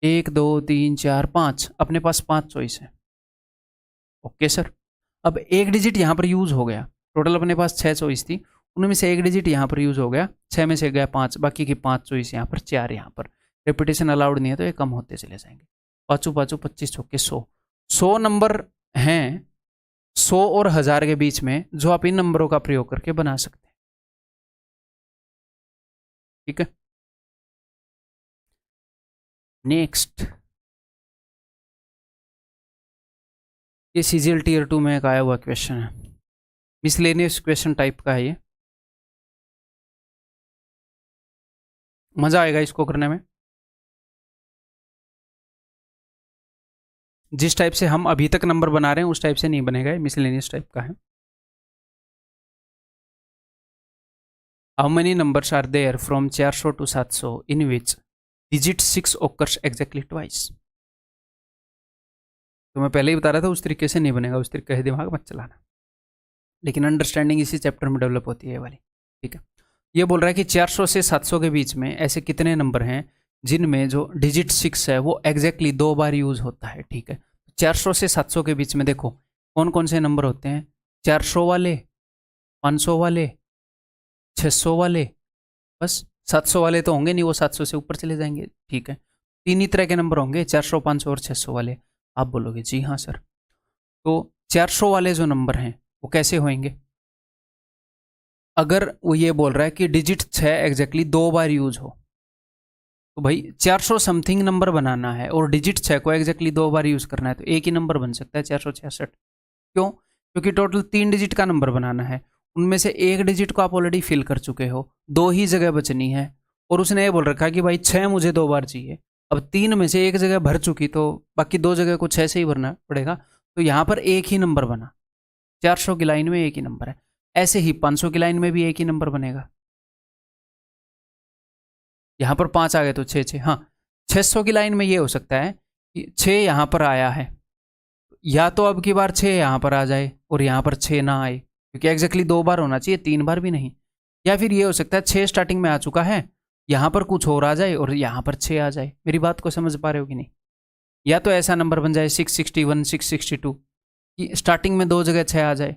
1 2 3 4 5, अपने पास 5 चॉइस है। ओके सर, अब एक डिजिट यहाँ पर यूज़ हो गया, टोटल अपने पास 6 चॉइस थी, उनमें से एक डिजिट यहाँ पर यूज़ हो गया, 6 में से गया 5, बाकी की 5 चॉइस यहाँ पर, 4 यहाँ पर। रिपीटेशन अलाउड नहीं है तो ये कम होते चले जाएंगे। 5 5 25 चौके 100, 100 नंबर हैं 100 और 1000 के बीच में जो आप इन नंबरों का प्रयोग करके बना सकते हैं। ठीक है, नेक्स्ट, ये सीजीएल टीयर 2 में एक आया हुआ क्वेश्चन है, मिसलेनियस क्वेश्चन टाइप का है ये, मज़ा आएगा इसको करने में। जिस टाइप से हम अभी तक नंबर बना रहे हैं उस टाइप से नहीं बनेगा, मिसलेनियस टाइप का है। How many numbers are there from 400 to 700 in which digit 6 occurs exactly twice? तो मैं पहले ही बता रहा था उस तरीके से नहीं बनेगा, उस तरीके से दिमाग मत चलाना, लेकिन अंडरस्टैंडिंग इसी चैप्टर में डेवलप होती है ये वाली। ठीक है, ये बोल रहा है कि 400 से 700 के बीच में ऐसे कितने नंबर हैं जिनमें जो डिजिट 6 है वो एग्जैक्टली 2 बार यूज़ होता है। ठीक है, 400 से 700 के बीच में देखो कौन कौन से नंबर होते हैं, 400 वाले, 500 वाले, 600 वाले, बस 700 वाले तो होंगे नहीं, वो 700 से ऊपर चले जाएंगे। ठीक है, 3 ही तरह के नंबर होंगे, 400 500 और 600 वाले। आप बोलोगे जी हाँ सर, तो 400 वाले जो नंबर हैं वो कैसे होंगे? अगर वो ये बोल रहा है कि डिजिट 6 एग्जैक्टली 2 बार यूज हो, तो भाई 400 समथिंग नंबर बनाना है और डिजिट 6 को एग्जैक्टली 2 बार यूज करना है, तो एक ही नंबर बन सकता है 466। क्यों? क्योंकि टोटल 3 डिजिट का नंबर बनाना है, उनमें से एक डिजिट को आप ऑलरेडी फिल कर चुके हो, 2 ही जगह बचनी है, और उसने ये बोल रखा है कि भाई 6 मुझे 2 बार चाहिए। अब 3 में से एक जगह भर चुकी, तो बाकी 2 जगह को 6 से ही भरना पड़ेगा, तो यहाँ पर एक ही नंबर बना। 400 की लाइन में एक ही नंबर है। ऐसे ही 500 की लाइन में भी एक ही नंबर बनेगा। यहाँ पर 5 आ गए तो 6 6, हाँ 600 की लाइन में ये हो सकता है कि 6 यहाँ पर आया है, या तो अब की बार 6 यहाँ पर आ जाए और यहाँ पर 6 ना आए, क्योंकि एग्जैक्टली 2 बार होना चाहिए, 3 बार भी नहीं। या फिर ये हो सकता है 6 स्टार्टिंग में आ चुका है, यहाँ पर कुछ और आ जाए और यहाँ पर 6 आ जाए। मेरी बात को समझ पा रहे हो कि नहीं? या तो ऐसा नंबर बन जाए 661 662 कि स्टार्टिंग में 2 जगह 6 आ जाए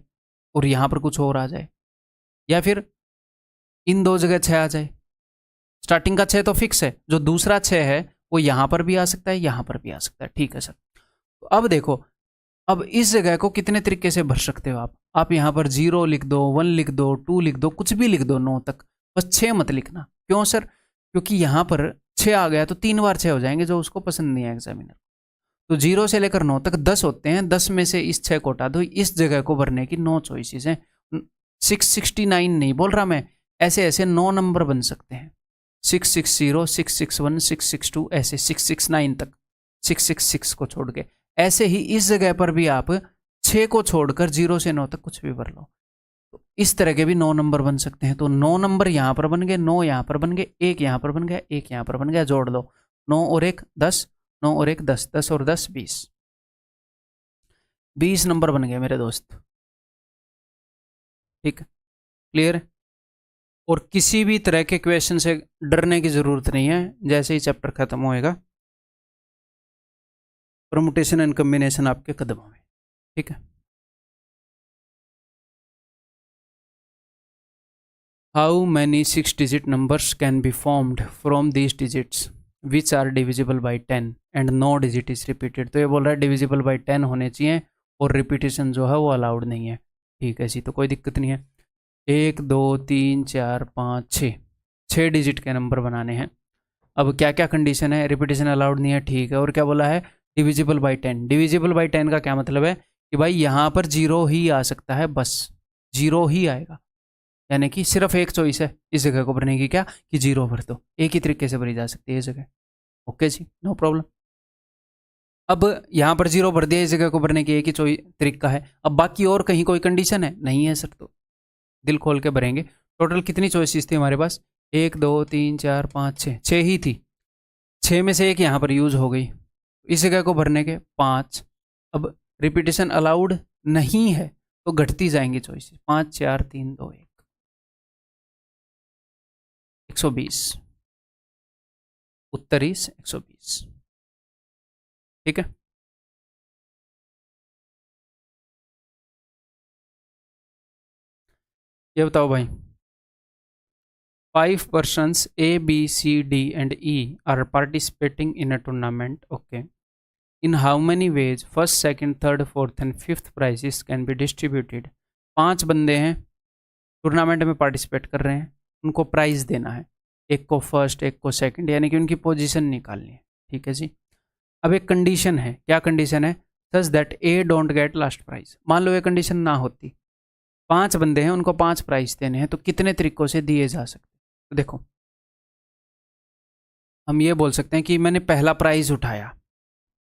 और यहाँ पर कुछ और आ जाए, या फिर इन 2 जगह 6 आ जाए। स्टार्टिंग का 6 तो फिक्स है, जो दूसरा 6 है वो यहाँ पर भी आ सकता है, यहाँ पर भी आ सकता है। ठीक है सर, तो अब देखो, अब इस जगह को कितने तरीके से भर सकते हो आप यहाँ पर 0 लिख दो, 1 लिख दो, 2 लिख दो, कुछ भी लिख दो 9 तक, बस 6 मत लिखना। क्यों सर? क्योंकि यहाँ पर 6 आ गया तो 3 बार 6 हो जाएंगे, जो उसको पसंद नहीं है एग्जामिनर। तो 0 से लेकर 9 तक 10 होते हैं, 10 में से इस 6 को हटा दो। इस जगह को भरने की 9 चॉइसेस हैं। 669 नहीं बोल रहा मैं, ऐसे ऐसे 9 नंबर बन सकते हैं। 660, 661, 662, ऐसे 669 तक, 666 को छोड़ के। ऐसे ही इस जगह पर भी आप 6 को छोड़कर 0 से 9 तक कुछ भी भर लो, तो इस तरह के भी 9 नंबर बन सकते हैं। तो 9 नंबर यहाँ पर बन गए, 9 यहाँ पर बन गए, 1 यहाँ पर बन गया, 1 यहाँ पर बन गया, जोड़ लो 9 और 1 10, 9 और 1 10, 10 और 10 20, 20 नंबर बन गए मेरे दोस्त। ठीक, क्लियर? और किसी भी तरह के क्वेश्चन से डरने की जरूरत नहीं है। जैसे ही चैप्टर खत्म होएगा, परमुटेशन एंड कॉम्बिनेशन आपके कदमों में। ठीक है। How many 6 digit numbers can be formed from these digits which are divisible by 10 and no digit is repeated. तो ये बोल रहा है डिविजिबल बाई 10 होने चाहिए और रिपीटेशन जो है वो अलाउड नहीं है। ठीक है जी, तो कोई दिक्कत नहीं है। 1 2 3 4 5 6, 6 डिजिट के नंबर बनाने हैं। अब क्या क्या कंडीशन है? रिपीटेशन अलाउड नहीं है, ठीक है। और क्या बोला है? Divisible by 10। डिविजिबल बाई 10 का क्या मतलब है कि भाई यहाँ पर 0 ही आ सकता है, बस 0 ही आएगा, यानी कि सिर्फ एक चॉइस है इस जगह को भरने की, क्या कि 0 भर दो। एक ही तरीके से भरी जा सकती है ये जगह। ओके जी, नो प्रॉब्लम। अब यहाँ पर 0 भर दिया, इस जगह को भरने की एक ही तरीका है। अब बाकी और कहीं कोई कंडीशन है? नहीं है सर, तो दिल खोल के भरेंगे। टोटल कितनी चॉइसेस थी हमारे पास? 1 2 3 4 5 6, 6 ही थी। 6 में से एक यहाँ पर यूज हो गई, इस जगह को भरने के 5। अब रिपीटेशन अलाउड नहीं है तो घटती जाएंगी चॉइसेस। 5 4 3 2 1, 120, उत्तर 120। ठीक है। ये बताओ भाई, 5 persons A, B, C, D and E are participating in a tournament. Okay. In how many ways first, second, third, fourth and fifth prizes can be distributed? 5 बंदे हैं, टूर्नामेंट में पार्टिसिपेट कर रहे हैं, उनको प्राइज देना है। एक को फर्स्ट, एक को सेकंड, यानी कि उनकी पोजीशन निकालनी है। ठीक है जी। अब एक कंडीशन है, क्या कंडीशन है? Such that A don't get last prize. मान लो ये कंडीशन ना होती, 5 बंदे हैं, उनको 5 प्राइज देने हैं, तो कितने तरीकों से दिए जा सकते? तो देखो, हम ये बोल सकते हैं कि मैंने पहला प्राइज उठाया।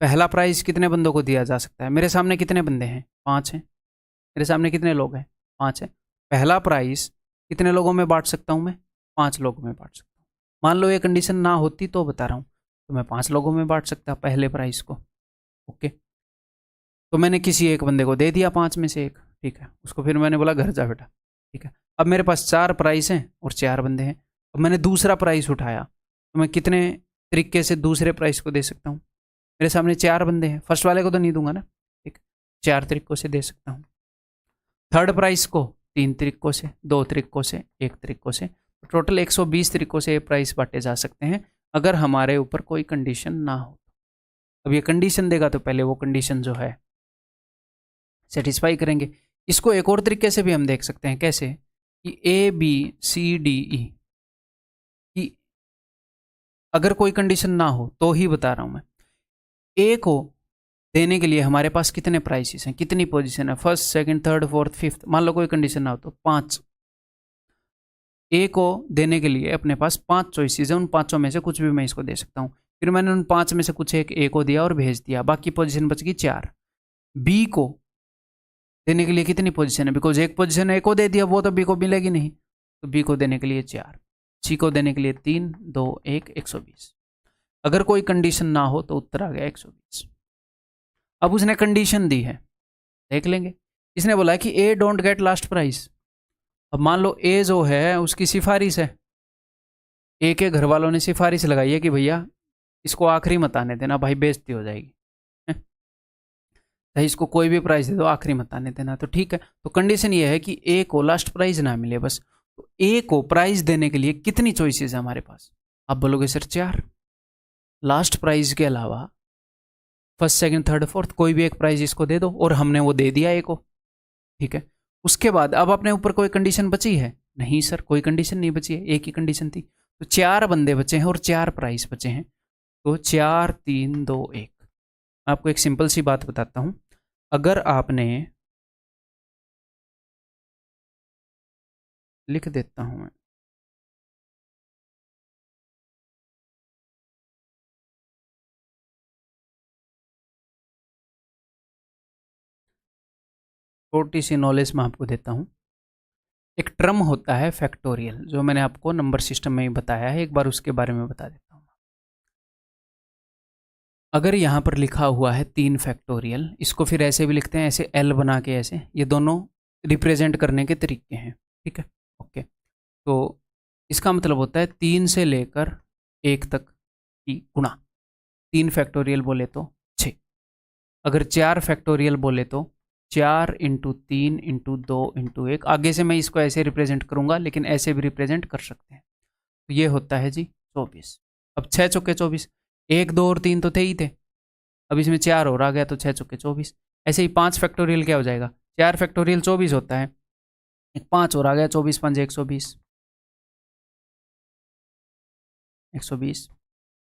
पहला प्राइज कितने बंदों को दिया जा सकता है? मेरे सामने कितने बंदे हैं? 5 हैं। मेरे सामने कितने लोग हैं? 5 हैं। पहला प्राइज कितने लोगों में बांट सकता हूँ मैं? 5 लोगों में बांट सकता हूँ। मान लो ये कंडीशन ना होती तो बता रहा हूँ, तो मैं 5 लोगों में बांट सकता पहले प्राइज को। ओके, तो मैंने किसी एक बंदे को दे दिया 5 में से एक। ठीक है, उसको फिर मैंने बोला घर जा बेटा। ठीक है, अब मेरे पास 4 प्राइस हैं और 4 बंदे हैं। अब मैंने दूसरा प्राइस उठाया, तो मैं कितने तरीके से दूसरे प्राइस को दे सकता हूँ? मेरे सामने 4 बंदे हैं, फर्स्ट वाले को तो नहीं दूंगा ना। ठीक, 4 तरीकों से दे सकता हूँ। थर्ड प्राइस को 3 तरीकों से, 2 तरीकों से, 1 तरीकों से, टोटल 120 तरीकों से ये प्राइस बांटे जा सकते हैं, अगर हमारे ऊपर कोई कंडीशन ना हो। अब ये कंडीशन देगा तो पहले वो कंडीशन जो है सेटिस्फाई करेंगे। इसको एक और तरीके से भी हम देख सकते हैं। कैसे? कि ए बी सी डी ई कि अगर कोई कंडीशन ना हो तो ही बता रहा हूं मैं, ए को देने के लिए हमारे पास कितने प्राइसेस हैं, कितनी पोजीशन है, first second third fourth fifth, मान लो कोई कंडीशन ना हो तो 5। ए को देने के लिए अपने पास 5 चॉइसेस है, उन 5 में से कुछ भी मैं इसको दे सकता हूँ। फिर मैंने उन 5 में से कुछ एक ए को दिया और भेज दिया, बाकी पोजीशन बच गई 4। बी को देने के लिए कितनी पोजीशन है, बिकॉज एक पोजीशन ए को दे दिया, वो तो बी को मिलेगी नहीं, तो बी को देने के लिए 4। सी को देने के लिए 3 2 1 120। अगर कोई कंडीशन ना हो तो उत्तर आ गया 120। अब उसने कंडीशन दी है, देख लेंगे। इसने बोला है कि A don't get last price. अब मान लो ए जो है उसकी सिफारिश है, ए के घर वालों ने सिफारिश लगाई है कि भैया इसको आखिरी मत आने देना, भाई बेइज्जती हो जाएगी, भाई इसको कोई भी प्राइस दे दो आखिरी मत आने देना। तो ठीक है, तो कंडीशन ये है कि ए को लास्ट प्राइस ना मिले बस। तो ए को प्राइस देने के लिए कितनी चॉइसेस है हमारे पास? आप बोलोगे सर 4। लास्ट प्राइस के अलावा फर्स्ट सेकंड थर्ड फोर्थ कोई भी एक प्राइस इसको दे दो, और हमने वो दे दिया ए को, ठीक है। उसके बाद अब अपने ऊपर कोई कंडीशन बची है? नहीं सर, कोई कंडीशन नहीं बची है, एक ही कंडीशन थी। तो 4 बंदे बचे हैं और 4 प्राइस बचे हैं, तो 4 3 2 1। आपको एक सिंपल सी बात बताता हूं, अगर आपने, लिख देता हूं मैं, छोटी सी नॉलेज मैं आपको देता हूं। एक टर्म होता है फैक्टोरियल, जो मैंने आपको नंबर सिस्टम में ही बताया है, एक बार उसके बारे में बता देता हूं। अगर यहां पर लिखा हुआ है 3 फैक्टोरियल, इसको फिर ऐसे भी लिखते हैं, ऐसे एल बना के, ऐसे, ये दोनों रिप्रेजेंट करने के तरीके हैं, ठीक है, ओके। तो इसका मतलब होता है 3 से लेकर 1 तक की गुणा। 3 फैक्टोरियल बोले तो 6। अगर 4 फैक्टोरियल बोले तो 4 इंटू 3 इंटू 2 इंटू 1। आगे से मैं इसको ऐसे रिप्रेजेंट करूंगा, लेकिन ऐसे भी रिप्रेजेंट कर सकते हैं। तो ये होता है जी 24। अब 6 चौके 24, 1 2 और 3 तो थे ही थे, अब इसमें 4 और आ गया, तो 6 चौके 24। ऐसे ही 5 फैक्टोरियल क्या हो जाएगा? 4 फैक्टोरियल 24 होता है, एक 5 और आ गया, 24 5 120, 120,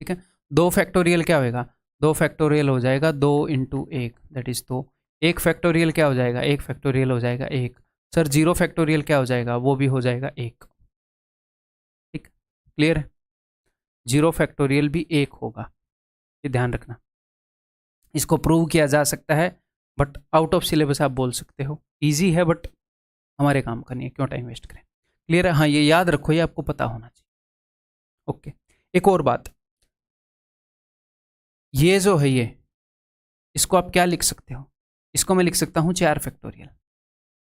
ठीक है। 2 फैक्टोरियल क्या होएगा? 2 फैक्टोरियल हो जाएगा 2 इंटू 1, दैट इज 2। 1 फैक्टोरियल क्या हो जाएगा? 1 फैक्टोरियल हो जाएगा 1। सर 0 फैक्टोरियल क्या हो जाएगा? वो भी हो जाएगा 1, ठीक, क्लियर है। 0 फैक्टोरियल भी 1 होगा, ये ध्यान रखना। इसको प्रूव किया जा सकता है, बट आउट ऑफ सिलेबस आप बोल सकते हो, ईजी है बट हमारे काम का नहीं है, क्यों टाइम वेस्ट करें। क्लियर है? हाँ, ये याद रखो, ये आपको पता होना चाहिए, ओके। एक और बात, ये जो है, ये इसको आप क्या लिख सकते हो? इसको मैं लिख सकता हूँ 4 फैक्टोरियल।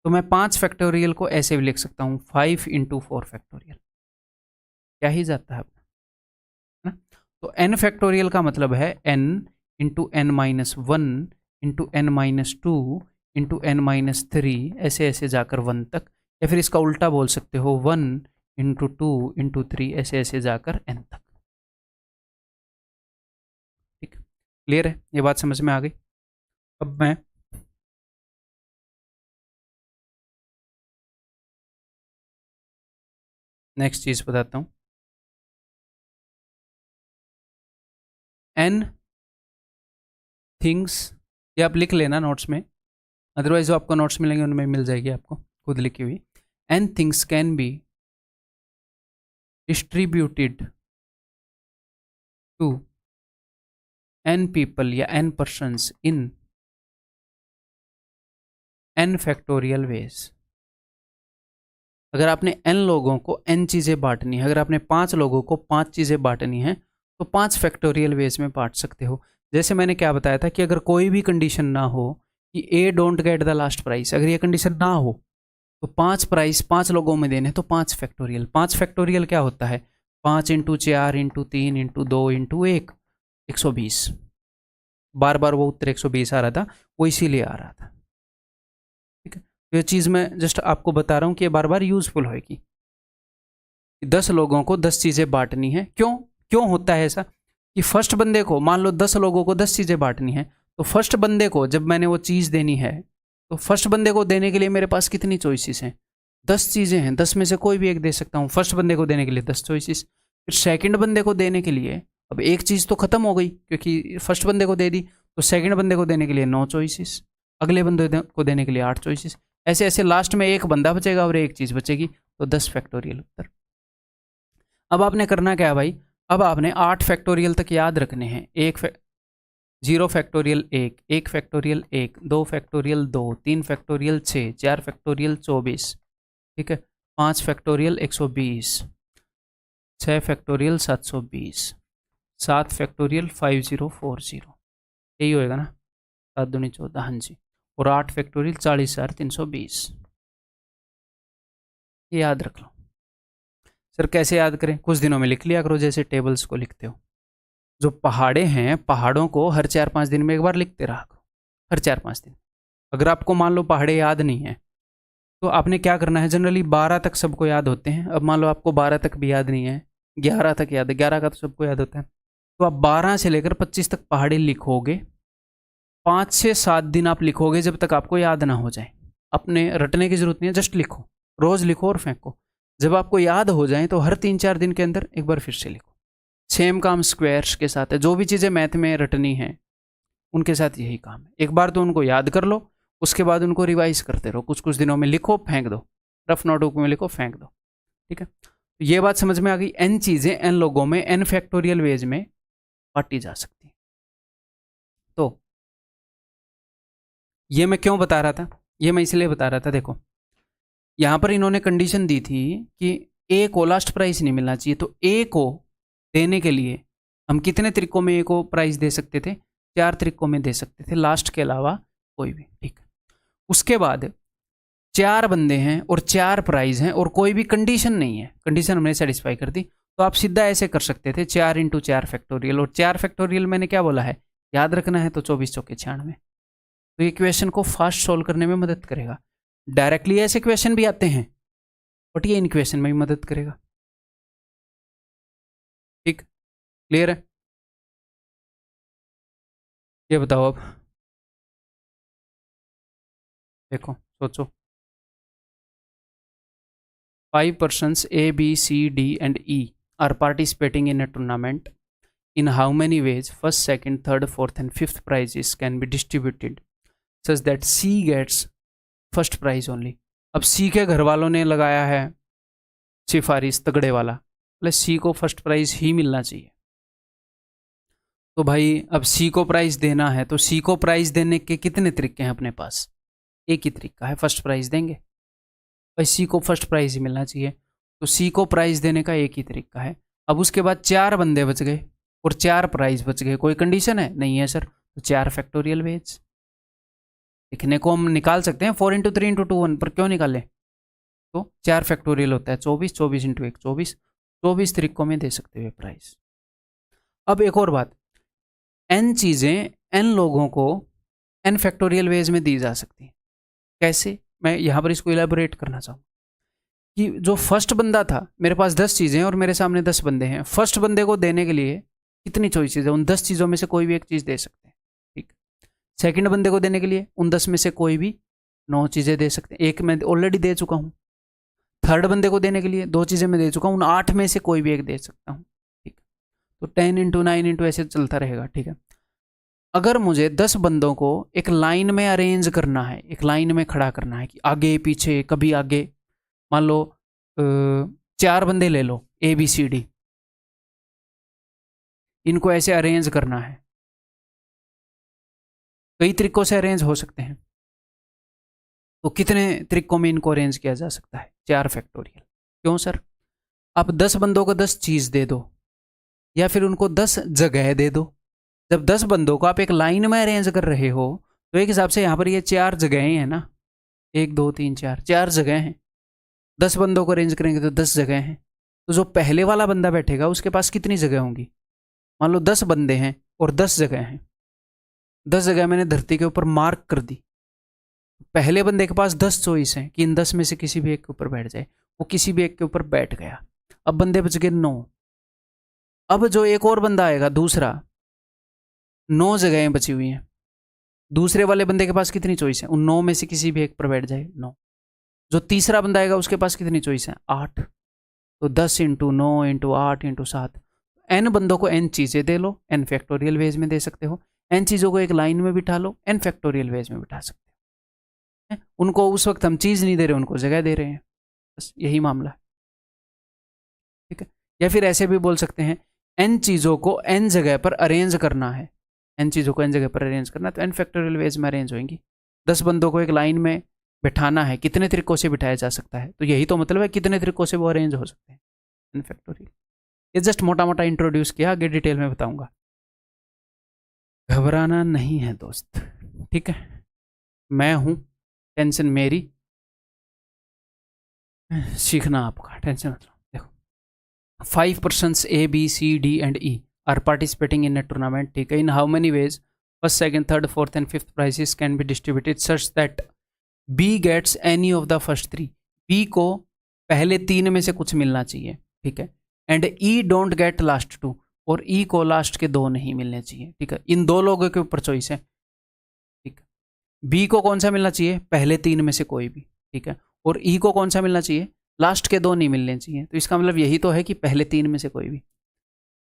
तो मैं 5 फैक्टोरियल को ऐसे भी लिख सकता हूँ 5 इंटू 4 फैक्टोरियल, क्या ही जाता है ना। तो n फैक्टोरियल का मतलब है n into N minus 1 into N minus 2 into N minus 3, ऐसे ऐसे जाकर 1 तक। या फिर इसका उल्टा बोल सकते हो 1 इंटू 2 इंटू 3, ऐसे ऐसे जाकर n तक, ठीक, क्लियर है? ये बात समझ में आ गई। अब मैं नेक्स्ट चीज बताता हूं। n थिंग्स, ये आप लिख लेना नोट्स में, अदरवाइज जो आपको नोट्स मिलेंगे उनमें मिल जाएगी आपको खुद लिखी हुई। n things can be distributed to n people या n persons in n factorial ways. अगर आपने n लोगों को n चीज़ें बांटनी है, अगर आपने 5 लोगों को 5 चीज़ें बांटनी है, तो 5 फैक्टोरियल वेज में बांट सकते हो। जैसे मैंने क्या बताया था कि अगर कोई भी कंडीशन ना हो कि A don't get the last price, अगर ये कंडीशन ना हो तो 5 प्राइस 5 लोगों में देने, तो 5 फैक्टोरियल। 5 फैक्टोरियल क्या होता है? 5 इंटू 4 इंटू 3 इंटू 2 इंटू 1, 120। बार बार वो उत्तर 120 आ रहा था, वो इसीलिए आ रहा था, ठीक है। तो ये चीज़ मैं जस्ट आपको बता रहा हूँ कि ये बार बार यूजफुल होगी। 10 लोगों को 10 चीज़ें बांटनी है, क्यों क्यों होता है ऐसा? कि फर्स्ट बंदे को, मान लो 10 लोगों को 10 चीज़ें बांटनी है, तो फर्स्ट बंदे को जब मैंने वो चीज़ देनी है, तो फर्स्ट बंदे को देने के लिए मेरे पास कितनी चॉइसेस हैं? 10 चीज़ें हैं, 10 में से कोई भी एक दे सकता हूँ। फर्स्ट बंदे को देने के लिए 10 चॉइसेस, फिर सेकंड बंदे को देने के लिए अब एक चीज़ तो खत्म हो गई क्योंकि फर्स्ट बंदे को दे दी, तो सेकंड बंदे को देने के लिए 9 चॉइसेस, अगले बंदे को देने के लिए 8 चॉइसेस, ऐसे ऐसे लास्ट में एक बंदा बचेगा और एक चीज़ बचेगी, तो 10 फैक्टोरियल उत्तर। अब आपने करना क्या है भाई, अब आपने 8 फैक्टोरियल तक याद रखने हैं। 0 factorial 1, 1 factorial 1, 2 factorial 2, 3 factorial 6, 4 factorial 24, ठीक है, 5 फैक्टोरियल 120, 6 फैक्टोरियल 720, 7 फैक्टोरियल 5040, यही होएगा ना, 7 दूनी 14, हाँ जी, और 8 फैक्टोरियल 40,320। ये याद रख लो। सर कैसे याद करें, कुछ दिनों में लिख लिया करो जैसे टेबल्स को लिखते हो। जो पहाड़े हैं, पहाड़ों को हर 4-5 दिन में एक बार लिखते रहा करो, हर 4-5 दिन। अगर आपको मान लो पहाड़े याद नहीं है तो आपने क्या करना है, जनरली 12 तक सबको याद होते हैं। अब मान लो आपको 12 तक भी याद नहीं है, 11 तक याद है, 11 का तो सबको याद होता है, तो आप 12 से लेकर 25 तक पहाड़े लिखोगे। 5 से 7 दिन आप लिखोगे जब तक आपको याद ना हो जाए। अपने रटने की जरूरत नहीं है, जस्ट लिखो, रोज लिखो और फेंको। जब आपको याद हो जाए तो हर 3-4 दिन के अंदर एक बार फिर से लिखो। सेम काम स्क्वायर्स के साथ है, जो भी चीज़ें मैथ में रटनी है उनके साथ यही काम है। एक बार तो उनको याद कर लो, उसके बाद उनको रिवाइज करते रहो, कुछ कुछ दिनों में लिखो, फेंक दो, रफ नोटबुक में लिखो, फेंक दो, ठीक है। तो ये बात समझ में आ गई, एन चीज़ें एन लोगों में एन फैक्टोरियल वेज में बांटी जा सकती है। तो ये मैं क्यों बता रहा था, ये मैं इसलिए बता रहा था, देखो यहाँ पर इन्होंने कंडीशन दी थी कि ए को लास्ट प्राइस नहीं मिलना चाहिए, तो ए को देने के लिए हम कितने तरीकों में ए को प्राइस दे सकते थे, 4 तरीकों में दे सकते थे, लास्ट के अलावा कोई भी, ठीक है। उसके बाद 4 बंदे हैं और 4 प्राइज हैं और कोई भी कंडीशन नहीं है, कंडीशन हमने सेटिस्फाई कर दी, तो आप सीधा ऐसे कर सकते थे 4 × 4 फैक्टोरियल, और 4 फैक्टोरियल मैंने क्या बोला है, याद रखना है, तो 24 चौके 96। तो ये क्वेश्चन को फास्ट सोल्व करने में मदद करेगा। डायरेक्टली ऐसे क्वेश्चन भी आते हैं बट ये इन क्वेश्चन में भी मदद करेगा, ठीक, क्लियर है। ये बताओ अब, देखो सोचो, 5 persons A, B, C, D and E are participating in a tournament. In how many ways first, second, third, fourth and fifth prizes can be distributed such that C gets first prize only? अब C के घर वालों ने लगाया है सिफारिश तगड़े वाला, प्लस C को फर्स्ट प्राइज ही मिलना चाहिए। तो भाई अब C को प्राइज देना है, तो C को प्राइज देने के कितने तरीके हैं अपने पास, एक ही तरीका है, फर्स्ट प्राइज देंगे। भाई C को फर्स्ट प्राइज ही मिलना चाहिए, तो C को प्राइज देने का एक ही तरीका है। अब उसके बाद 4 बंदे बच गए और 4 प्राइज बच गए, कोई कंडीशन है नहीं है सर, तो 4 फैक्टोरियल वेज लिखने को हम निकाल सकते हैं 4 × 3 × 2 1, पर क्यों निकालें, तो 4 फैक्टोरियल होता है 24, 24 × 1 24, 24 तरीकों में दे सकते हुए प्राइज। अब एक और बात, n चीज़ें n लोगों को n फैक्टोरियल वेज में दी जा सकती हैं। कैसे, मैं यहाँ पर इसको इलेबोरेट करना चाहूँ कि जो फर्स्ट बंदा था, मेरे पास 10 चीज़ें और मेरे सामने 10 बंदे हैं, फर्स्ट बंदे को देने के लिए कितनी चॉइसेस है, उन 10 चीज़ों में से कोई भी एक चीज़ दे सकते हैं, ठीक। सेकंड बंदे को देने के लिए उन 10 में से कोई भी 9 चीज़ें दे सकते हैं, एक मैं ऑलरेडी दे चुका हूँ। थर्ड बंदे को देने के लिए 2 चीज़ें मैं दे चुका हूँ, उन 8 में से कोई भी एक दे सकता हूँ, ठीक। तो 10 × 9 × ऐसे चलता रहेगा, ठीक है। अगर मुझे 10 बंदों को एक लाइन में अरेंज करना है, एक लाइन में खड़ा करना है कि आगे पीछे, कभी आगे, मान लो 4 बंदे ले लो ABCD, इनको ऐसे अरेंज करना है, कई तरीकों से अरेंज हो सकते हैं, तो कितने तरीकों में इनको अरेंज किया जा सकता है, 4 फैक्टोरियल। क्यों सर, आप 10 बंदों को 10 चीज़ दे दो या फिर उनको 10 जगह दे दो। जब 10 बंदों को आप एक लाइन में अरेंज कर रहे हो तो एक हिसाब से यहाँ पर ये 4 जगहें हैं ना, 1 2 3 4 जगह हैं। 10 बंदों को अरेंज करेंगे तो 10 जगह हैं, तो जो पहले वाला बंदा बैठेगा उसके पास कितनी जगह होंगी, मान लो 10 बंदे हैं और 10 जगह हैं, 10 जगह मैंने धरती के ऊपर मार्क कर दी। पहले बंदे के पास 10 चॉइस हैं कि इन 10 में से किसी भी एक के ऊपर बैठ जाए, वो किसी भी एक के ऊपर बैठ गया। अब बंदे बच गए 9। अब जो एक और बंदा आएगा दूसरा, 9 जगहें बची हुई हैं, दूसरे वाले बंदे के पास कितनी चॉइस है, उन 9 में से किसी भी एक पर बैठ जाए 9। जो तीसरा बंदा आएगा उसके पास कितनी चॉइस है? 8। तो 10 इंटू 9 इंटू 8 इंटू 7, n बंदों को n चीज़ें दे लो, n फैक्टोरियल वेज में दे सकते हो, n चीज़ों को एक लाइन में बिठा लो, n फैक्टोरियल वेज में बिठा सकते हो। उनको उस वक्त हम चीज़ नहीं दे रहे, उनको जगह दे रहे हैं, बस यही मामला है। ठीक है, या फिर ऐसे भी बोल सकते हैं n चीज़ों को n जगह पर अरेंज करना है, n चीज़ों को n जगह पर अरेंज करना, तो n फैक्टोरियल वेज में अरेंज होंगी। 10 बंदों को एक लाइन में बिठाना है, कितने तरीकों से बिठाया जा सकता है, तो यही तो मतलब है कितने तरीकों से वो अरेंज हो सकते हैं, n फैक्टोरियल। ये जस्ट मोटा मोटा इंट्रोड्यूस किया, आगे डिटेल में बताऊंगा। घबराना नहीं है दोस्त, ठीक है, मैं हूं, टेंशन मेरी, सीखना आपका, टेंशन मत लो। देखो 5 persons A B C D and E are participating in a tournament, ठीक है, in how many ways first second third fourth and fifth prizes can be distributed such that B gets any of the first 3, B को पहले 3 में से कुछ मिलना चाहिए, ठीक है, and E don't get last 2, और E को लास्ट के 2 नहीं मिलने चाहिए, ठीक है, इन 2 लोगों के ऊपर चॉइस है, ठीक है। B को कौन सा मिलना चाहिए? पहले 3 में से कोई भी, ठीक है, और E को कौन सा मिलना चाहिए? लास्ट के 2 नहीं मिलने चाहिए, तो इसका मतलब यही तो है कि पहले 3 में से कोई भी।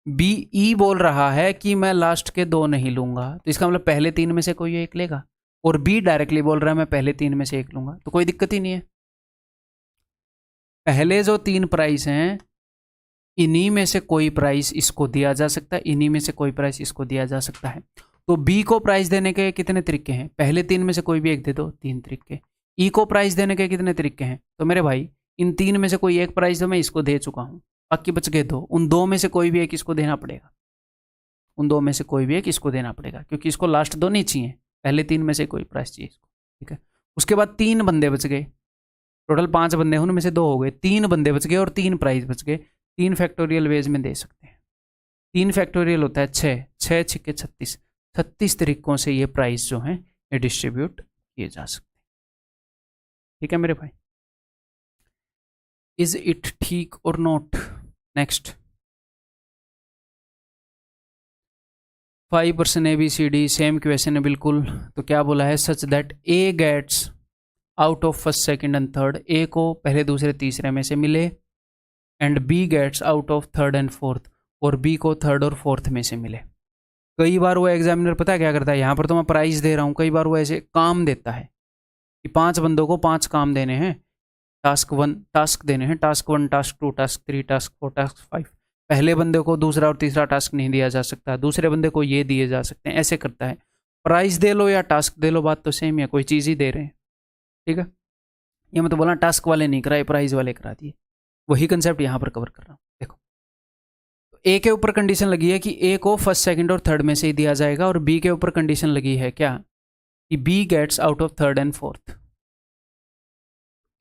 बी ई बोल रहा है कि मैं लास्ट के 2 नहीं लूंगा, तो इसका मतलब पहले 3 में से कोई एक लेगा, और बी डायरेक्टली बोल रहा है मैं पहले 3 में से एक लूंगा, तो कोई दिक्कत ही नहीं है। पहले जो 3 प्राइस हैं इन्हीं में से कोई प्राइस इसको दिया जा सकता है, इन्हीं में से कोई प्राइस इसको दिया जा सकता है। तो बी को प्राइस देने के कितने तरीके हैं? पहले 3 में से कोई भी एक दे दो, 3 तरीके। ई को प्राइस देने के कितने तरीके हैं? तो मेरे भाई इन 3 में से कोई एक प्राइस तो मैं इसको दे चुका हूं, बाकी बच गए 2, उन 2 में से कोई भी एक इसको देना पड़ेगा, उन 2 में से कोई भी एक इसको देना पड़ेगा, क्योंकि इसको लास्ट 2 नहीं चाहिए, पहले 3 में से कोई प्राइस चाहिए इसको, ठीक है। उसके बाद 3 बंदे बच गए, टोटल 5 बंदे, उनमें से 2 हो गए, 3 बंदे बच गए और 3 प्राइस बच गए। 3 फैक्टोरियल वेज में दे सकते हैं, 3 फैक्टोरियल होता है 6, 6 छिके 36, 36 तरीकों से ये प्राइस जो है ये डिस्ट्रीब्यूट किए जा सकते हैं, ठीक है मेरे भाई। इज इट ठीक और not? Next 5 person A B C D, same question है बिल्कुल। तो क्या बोला है? Such that A gets out of first second and third, A को पहले दूसरे तीसरे में से मिले, and B gets out of third and fourth, और बी को थर्ड और फोर्थ में से मिले। कई बार वो एग्जामिनर पता है क्या करता है, यहाँ पर तो मैं प्राइस दे रहा हूँ, कई बार वो ऐसे काम देता है कि 5 बंदों को 5 काम देने हैं, टास्क 1 टास्क देने हैं, task 1 task 2 task 3 task 4 task 5। पहले बंदे को दूसरा और तीसरा टास्क नहीं दिया जा सकता, दूसरे बंदे को ये दिए जा सकते हैं, ऐसे करता है। प्राइस दे लो या टास्क दे लो, बात तो सेम है, कोई चीज़ ही दे रहे हैं, ठीक है। ये मैं तो बोला टास्क वाले नहीं कराए, प्राइस वाले करा दिए, वही कंसेप्ट यहाँ पर कवर कर रहा हूँ। देखो ए के ऊपर कंडीशन लगी है कि ए को फर्स्ट सेकंड और थर्ड में से ही दिया जाएगा, और बी के ऊपर कंडीशन लगी है क्या कि B gets out of third and fourth.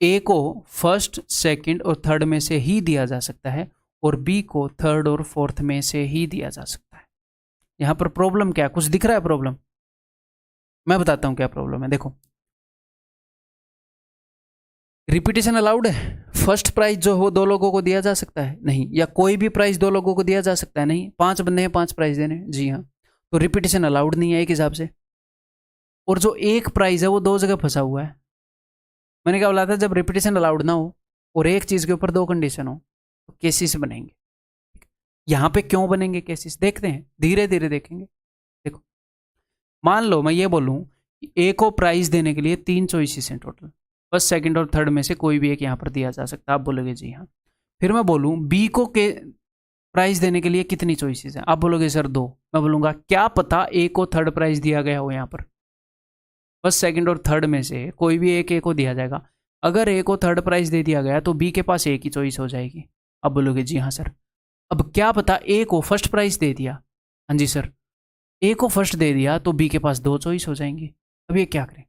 A को फर्स्ट सेकंड और थर्ड में से ही दिया जा सकता है, और बी को थर्ड और फोर्थ में से ही दिया जा सकता है। यहां पर प्रॉब्लम क्या, कुछ दिख रहा है प्रॉब्लम? मैं बताता हूं क्या प्रॉब्लम है। देखो रिपीटेशन अलाउड है, फर्स्ट प्राइज जो हो 2 लोगों को दिया जा सकता है नहीं, या कोई भी प्राइज 2 लोगों को दिया जा सकता है नहीं, 5 बंदे हैं 5 प्राइज देने, जी हाँ, तो रिपीटेशन अलाउड नहीं है एक हिसाब से। और जो एक प्राइज है वो 2 जगह फंसा हुआ है। मैंने क्या बोला था, जब रिपीटेशन अलाउड ना हो और एक चीज के ऊपर 2 कंडीशन हो तो केसेस बनेंगे। यहां पे क्यों बनेंगे केसेस, देखते हैं, धीरे धीरे देखेंगे। देखो मान लो मैं ये बोलूं कि ए को प्राइज देने के लिए 3 चॉइसेस हैं टोटल, फर्स्ट सेकंड और थर्ड में से कोई भी एक यहाँ पर दिया जा सकता है, आप बोलोगे जी हाँ। फिर मैं बोलूँ बी को के प्राइज देने के लिए कितनी चॉइसेस हैं, आप बोलोगे सर 2। मैं बोलूँगा क्या पता ए को थर्ड प्राइज दिया गया हो, यहाँ पर फर्स्ट सेकंड और थर्ड में से कोई भी एक ए को दिया जाएगा। अगर ए को थर्ड प्राइज दे दिया गया तो बी के पास ए की चॉइस हो जाएगी, आप बोलोगे जी हाँ सर। अब क्या पता ए को फर्स्ट प्राइज दे दिया, हाँ जी सर, ए को फर्स्ट दे दिया तो बी के पास 2 चॉइस हो जाएंगी। अब ये क्या करें,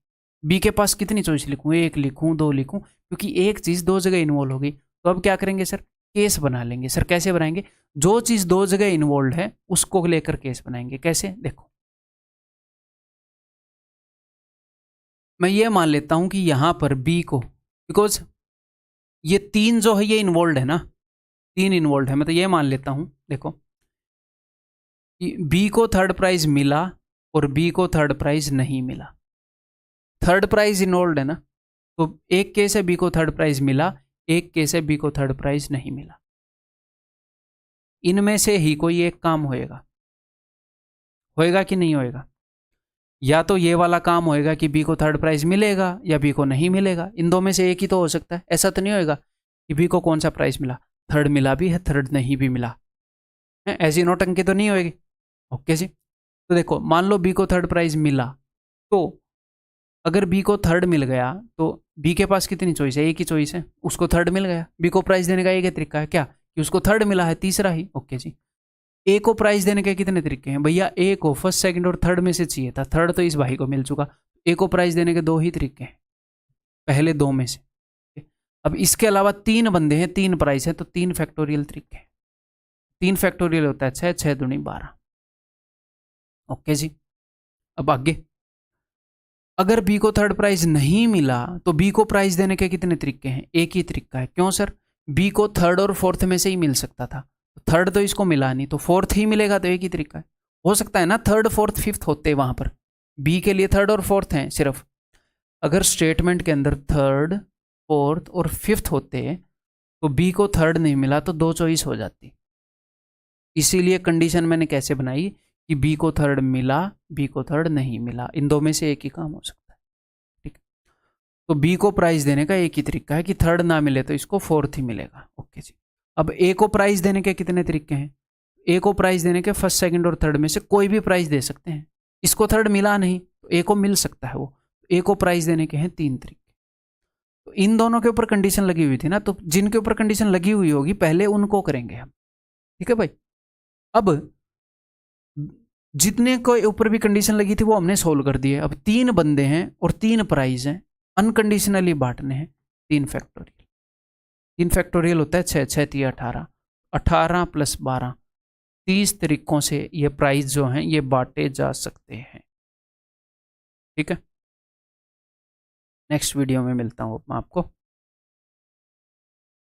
बी के पास कितनी चॉइस लिखूं, 1 लिखूं 2 लिखूं, क्योंकि एक चीज़ 2 जगह इन्वॉल्व होगी। तो अब क्या करेंगे सर, केस बना लेंगे। सर कैसे बनाएंगे, जो चीज़ 2 जगह इन्वॉल्व है उसको लेकर केस बनाएंगे। कैसे, देखो मैं ये मान लेता हूं कि यहां पर बी को, बिकॉज ये 3 जो है ये इन्वॉल्व है ना, 3 इन्वॉल्व है, मैं तो ये मान लेता हूं देखो कि बी को थर्ड प्राइज मिला और बी को थर्ड प्राइज नहीं मिला। थर्ड प्राइज इन्वॉल्व है ना, तो एक केस है बी को थर्ड प्राइज मिला, एक केस है बी को थर्ड प्राइज नहीं मिला। इनमें से ही कोई एक काम होएगा कि नहीं होएगा? या तो ये वाला काम होएगा कि बी को थर्ड प्राइज मिलेगा या बी को नहीं मिलेगा। इन दो में से एक ही तो हो सकता है। ऐसा तो नहीं होएगा कि बी को कौन सा प्राइज मिला, थर्ड मिला भी है, थर्ड नहीं भी मिला है, ऐसी नौटंकी तो नहीं होएगी। ओके जी। तो देखो, मान लो बी को थर्ड प्राइज मिला, तो अगर बी को थर्ड मिल गया तो बी के पास कितनी चॉइस है? एक ही चॉइस है, उसको थर्ड मिल गया। बी को प्राइज देने का एक ही तरीका है, क्या कि उसको थर्ड मिला है, तीसरा ही। ओके जी। ए को प्राइज देने के कितने तरीके हैं भैया? ए को फर्स्ट सेकंड और थर्ड में से चाहिए था, थर्ड तो इस भाई को मिल चुका। ए को प्राइज देने के दो ही तरीके हैं, पहले दो में से। अब इसके अलावा तीन बंदे हैं, तीन प्राइज है, तो तीन फैक्टोरियल तरीके हैं। तीन फैक्टोरियल होता है 6, 6 दूनी 12। ओके जी। अब आगे, अगर बी को थर्ड प्राइज नहीं मिला तो बी को प्राइज देने के कितने तरीके हैं? एक ही तरीका है। क्यों सर? बी को थर्ड और फोर्थ में से ही मिल सकता था, थर्ड तो इसको मिला नहीं, तो फोर्थ ही मिलेगा, तो एक ही तरीका है। हो सकता है ना थर्ड फोर्थ फिफ्थ होते वहां पर, बी के लिए थर्ड और फोर्थ हैं सिर्फ। अगर स्टेटमेंट के अंदर थर्ड, फोर्थ और फिफ्थ होते तो बी को थर्ड नहीं मिला तो दो चॉइस हो जाती। इसीलिए कंडीशन मैंने कैसे बनाई कि बी को थर्ड मिला, बी को थर्ड नहीं मिला, इन दो में से एक ही काम हो सकता है। ठीक, तो बी को प्राइज देने का एक ही तरीका है कि थर्ड ना मिले तो इसको फोर्थ ही मिलेगा। ओके जी। अब ए को प्राइज देने के कितने तरीके हैं? ए को प्राइज देने के फर्स्ट, सेकंड और थर्ड में से कोई भी प्राइज दे सकते हैं। इसको थर्ड मिला नहीं तो ए को मिल सकता है वो, ए को प्राइज देने के हैं तीन तरीके। तो इन दोनों के ऊपर कंडीशन लगी हुई थी ना, तो जिनके ऊपर कंडीशन लगी हुई होगी पहले उनको करेंगे हम। ठीक है भाई। अब जितने के ऊपर भी कंडीशन लगी थी वो हमने सोल्व कर दी है। अब तीन बंदे हैं और तीन प्राइज हैं, अनकंडीशनली बांटने हैं। तीन फैक्टोरियल होता है 6, 6 3 18, 18 + 12, 30 तरीकों से ये प्राइज जो हैं ये बांटे जा सकते हैं। ठीक है, नेक्स्ट वीडियो में मिलता हूँ मैं आपको।